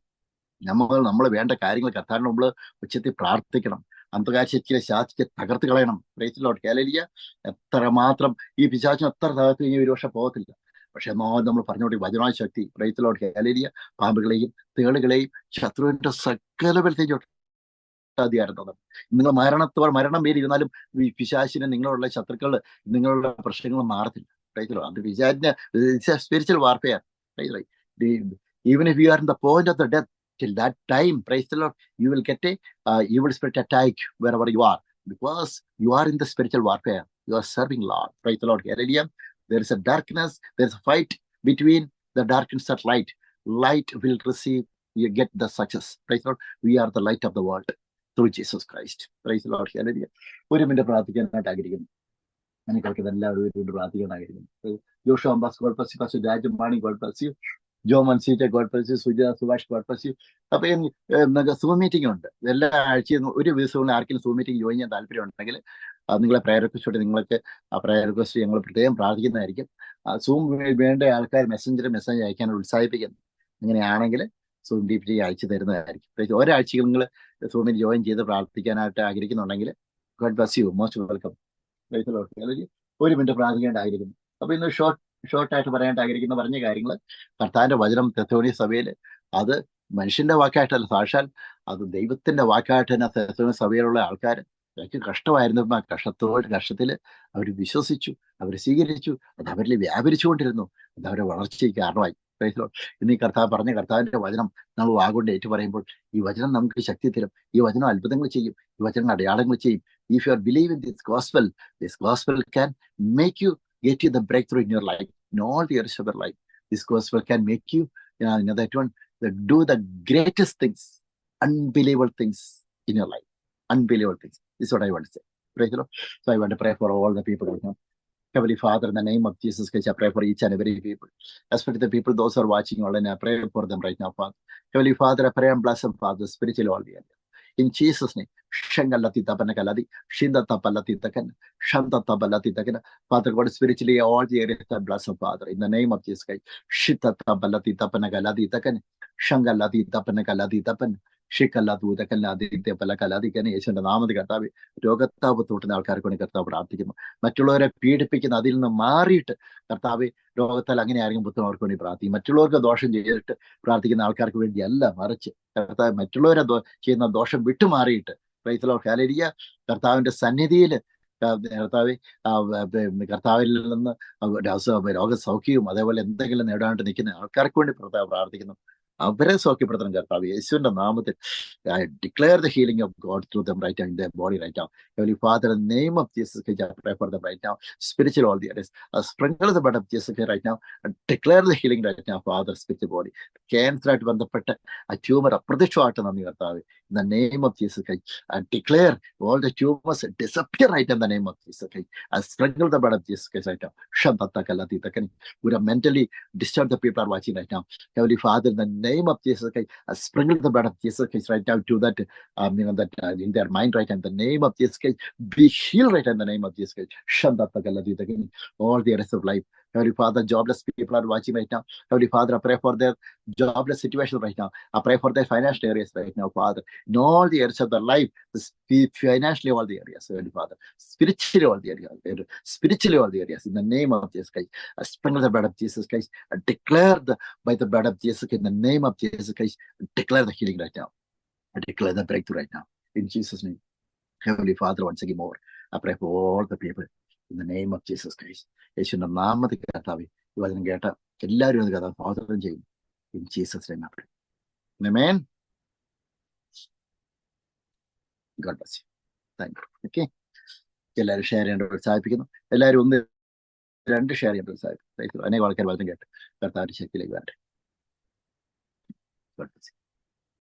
നമ്മൾ വേണ്ട കാര്യങ്ങൾ കർത്താവിന് നമ്മൾ ഉച്ചത്തിൽ പ്രാർത്ഥിക്കണം. അന്ധകാരശക്തിയെ ശാസിച്ച് തകർത്ത് കളയണം. Price the Lord. ഹല്ലേലൂയ. എത്രമാത്രം ഈ പിശാചിനെ എത്ര തകർത്ത് കഴിഞ്ഞാൽ ഒരു വർഷം പോകത്തില്ല. പക്ഷെ നമ്മൾ പറഞ്ഞോട്ടെ വചനമായ ശക്തി. Praise the Lord. ഹല്ലേലൂയ. പാമ്പുകളെയും തേളുകളെയും ശത്രുവിന്റെ സകല ബലത്തെയും അധികാരം തന്നത്. നിങ്ങൾ മരണം പേരിരുന്നാലും ഈ പിശാചിനെ നിങ്ങളുള്ള ശത്രുക്കൾ നിങ്ങളുടെ പ്രശ്നങ്ങൾ മാറത്തില്ല. Praise the Lord. അത് പിശാചിന്റെ spiritual warfare. Even if you are in the point of the death, till that time, praise the Lord, you will get a evil spirit attack wherever you are, because you are in the spiritual warfare. You are serving Lord. Praise the Lord. Hallelujah. There is a darkness. There is a fight between the dark and such light. Light will receive, you get the success. Praise the Lord. We are the light of the world through Jesus Christ. Praise the Lord. Hallelujah. ഒരു minute പ്രാർത്ഥിക്കാനായിട്ട് ആഗ്രഹിക്കുന്നു. എനിക്ക് എല്ലാവരും ഒരു പ്രാർത്ഥിക്കാൻ ആഗ്രഹിക്കുന്നു. ജോഷു അംബാസ് God bless you, pastor Raju Mani God bless you, ജോ മൻസീറ്റ God bless you, Suja Subhash God bless you. അപ്പൊ സൂം മീറ്റിംഗ് ഉണ്ട് എല്ലാ ആഴ്ചയും. ഒരു ദിവസവും ആർക്കെങ്കിലും സൂം മീറ്റിംഗ് ജോയിൻ ചെയ്യാൻ താല്പര്യം ഉണ്ടെങ്കിൽ നിങ്ങളെ പ്രയർ റിക്വസ്റ്റ് നിങ്ങൾക്ക് ആ പ്രയർ റിക്വസ്റ്റ് ഞങ്ങൾ പ്രത്യേകം പ്രാർത്ഥിക്കുന്നതായിരിക്കും. സൂം വേണ്ട ആൾക്കാർ മെസ്സേജ് അയക്കാൻ ഉത്സാഹിപ്പിക്കുന്നു. അങ്ങനെയാണെങ്കിൽ സൂം ഡീപ്പ് അയച്ചു തരുന്നതായിരിക്കും. ഒരാഴ്ചയിൽ നിങ്ങൾ സൂമിൽ ജോയിൻ ചെയ്ത് പ്രാർത്ഥിക്കാനായിട്ട് ആഗ്രഹിക്കുന്നുണ്ടെങ്കിൽ God bless U, most welcome. ഒരു മിനിറ്റ് പ്രാർത്ഥിക്കേണ്ടായിരിക്കുന്നു. അപ്പൊ ഇന്ന് ഷോർട്ടായിട്ട് പറയാനായിട്ട് പറഞ്ഞ കാര്യങ്ങൾ, കർത്താവിന്റെ വചനം തെസ്സലോനിക്ക സഭയിൽ അത് മനുഷ്യന്റെ വാക്കായിട്ടല്ല, സാക്ഷാൽ അത് ദൈവത്തിന്റെ വാക്കായിട്ട് തന്നെ തെസ്സലോനിക്ക സഭയിലുള്ള ആൾക്കാർ കഷ്ടമായിരുന്നു. ആ കഷ്ടത്തിൽ അവർ വിശ്വസിച്ചു, അവർ സ്വീകരിച്ചു, അത് അവരിൽ വ്യാപരിച്ചുകൊണ്ടിരുന്നു. അത് അവരുടെ വളർച്ചയ്ക്ക് കാരണമായി. ഇന്ന് ഈ കർത്താവിന്റെ വചനം നമ്മൾ വാഗൊണ്ട് ഏറ്റു പറയുമ്പോൾ ഈ വചനം നമുക്ക് ശക്തി തരും. ഈ വചനം അത്ഭുതങ്ങൾ ചെയ്യും. ഈ വചനം അടയാളങ്ങൾ ചെയ്യും. If you are believing this gospel can make you get you the breakthrough in your life, in all the areas of your life. This gospel can make you, that one, do the greatest things, unbelievable things in your life. Unbelievable things. This is what I want to say. Praise the Lord. So I want to pray for all the people right now. Heavenly Father, in the name of Jesus Christ, I pray for each and every people. Especially the people, those who are watching online, I pray for them right now, Father. Heavenly Father, I pray and bless them, Father, spiritually all the end. In Jesus' name. Shangalati Tapanakalaadi, Shinda Tapalati Takan, Shanta Tabalati Takan. Father God, spiritually all the areas of bless them, Father. In the name of Jesus Christ. Shita Tabalati Tapanakaladi Takan, Shangalati Tapanakaladi Tapan. ഷിക്കല്ലാത്ത ഊതക്കല്ലാതെ പലകലാതിക്കനെ യേശുവിന്റെ നാമത്തിൽ കർത്താവ് രോഗത്താവ് തൊട്ടുന്ന ആൾക്കാരെ കൊണ്ട് കർത്താവ് പ്രാർത്ഥിക്കുന്നു. മറ്റുള്ളവരെ പീഡിപ്പിക്കുന്ന അതിൽ നിന്ന് മാറിയിട്ട് കർത്താവ് രോഗത്താൽ അങ്ങനെ ആരെങ്കിലും പുത്തുന്നവർക്ക് വേണ്ടി പ്രാർത്ഥിക്കും. മറ്റുള്ളവർക്ക് ദോഷം ചെയ്തിട്ട് പ്രാർത്ഥിക്കുന്ന ആൾക്കാർക്ക് വേണ്ടിയല്ല, മറിച്ച് കർത്താവ് മറ്റുള്ളവരെ ചെയ്യുന്ന ദോഷം വിട്ടുമാറിയിട്ട് ഹല്ലേലൂയ കർത്താവിന്റെ സന്നിധിയിൽ കർത്താവിൽ നിന്ന് രോഗസൗഖ്യവും അതേപോലെ എന്തെങ്കിലും നേടാനായിട്ട് നിൽക്കുന്ന ആൾക്കാർക്ക് വേണ്ടി കർത്താവ് പ്രാർത്ഥിക്കുന്നു. അവരെ സൗഖ്യപ്പെടുത്തണം കർത്താവ് യേശുവിന്റെ നാമത്തിൽ. I declare the healing of God through them right now in their body right now. Heavenly Father, in the name of Jesus Christ, I pray for them right now. Spiritual all the areas. Sprinkle the blood of Jesus Christ right now and declare the healing right now for other spiritual body. Cancer ആയിട്ട് ബന്ധപ്പെട്ട ആ tumour അപ്രത്യക്ഷമായിട്ട് നന്ദി കർത്താവ്. In the name of Jesus Christ, I declare all the tumors disappear right in the name of Jesus Christ. I sprinkle the blood of Jesus Christ right now. We are mentally disturbed. The people are watching right now. Heavenly Father, in the name of Jesus Christ, I sprinkle the blood of Jesus Christ right now to that, in their mind right now. In the name of Jesus Christ, be healed right in the name of Jesus Christ. All the rest of life. Heavenly Father, jobless people are watching right now. Heavenly Father, I pray for their jobless situation right now. I pray for their financial areas right now, Father. In all the areas of their life, financially all the areas, Heavenly Father. Spiritually all the areas. In the name of Jesus Christ, I sprinkle the blood of Jesus Christ. I declare by the blood of Jesus Christ, in the name of Jesus Christ, I declare the healing right now. I declare the breakthrough right now. In Jesus' name. Heavenly Father, once again more, I pray for all the people. In the name of Jesus Christ. യേശുവിന്റെ നാമത്തിൽ കർത്താവേ ഈ വചനം കേട്ട എല്ലാവരും അത് കഥ സ്വാഗതം ചെയ്യും. In Jesus' name I pray. Amen. God bless you. Thank you. Okay. എല്ലാവരും ഷെയർ ചെയ്യേണ്ട പ്രോത്സാഹിപ്പിക്കുന്നു. എല്ലാവരും 1-2 ഷെയർ ചെയ്യാൻ പ്രോത്സാഹിപ്പിക്കും. അനേകം ആൾക്കാർ വചനം കേട്ട് കർത്താവിന്റെ ശക്തിയിലേക്ക് വരട്ടെ. God bless you.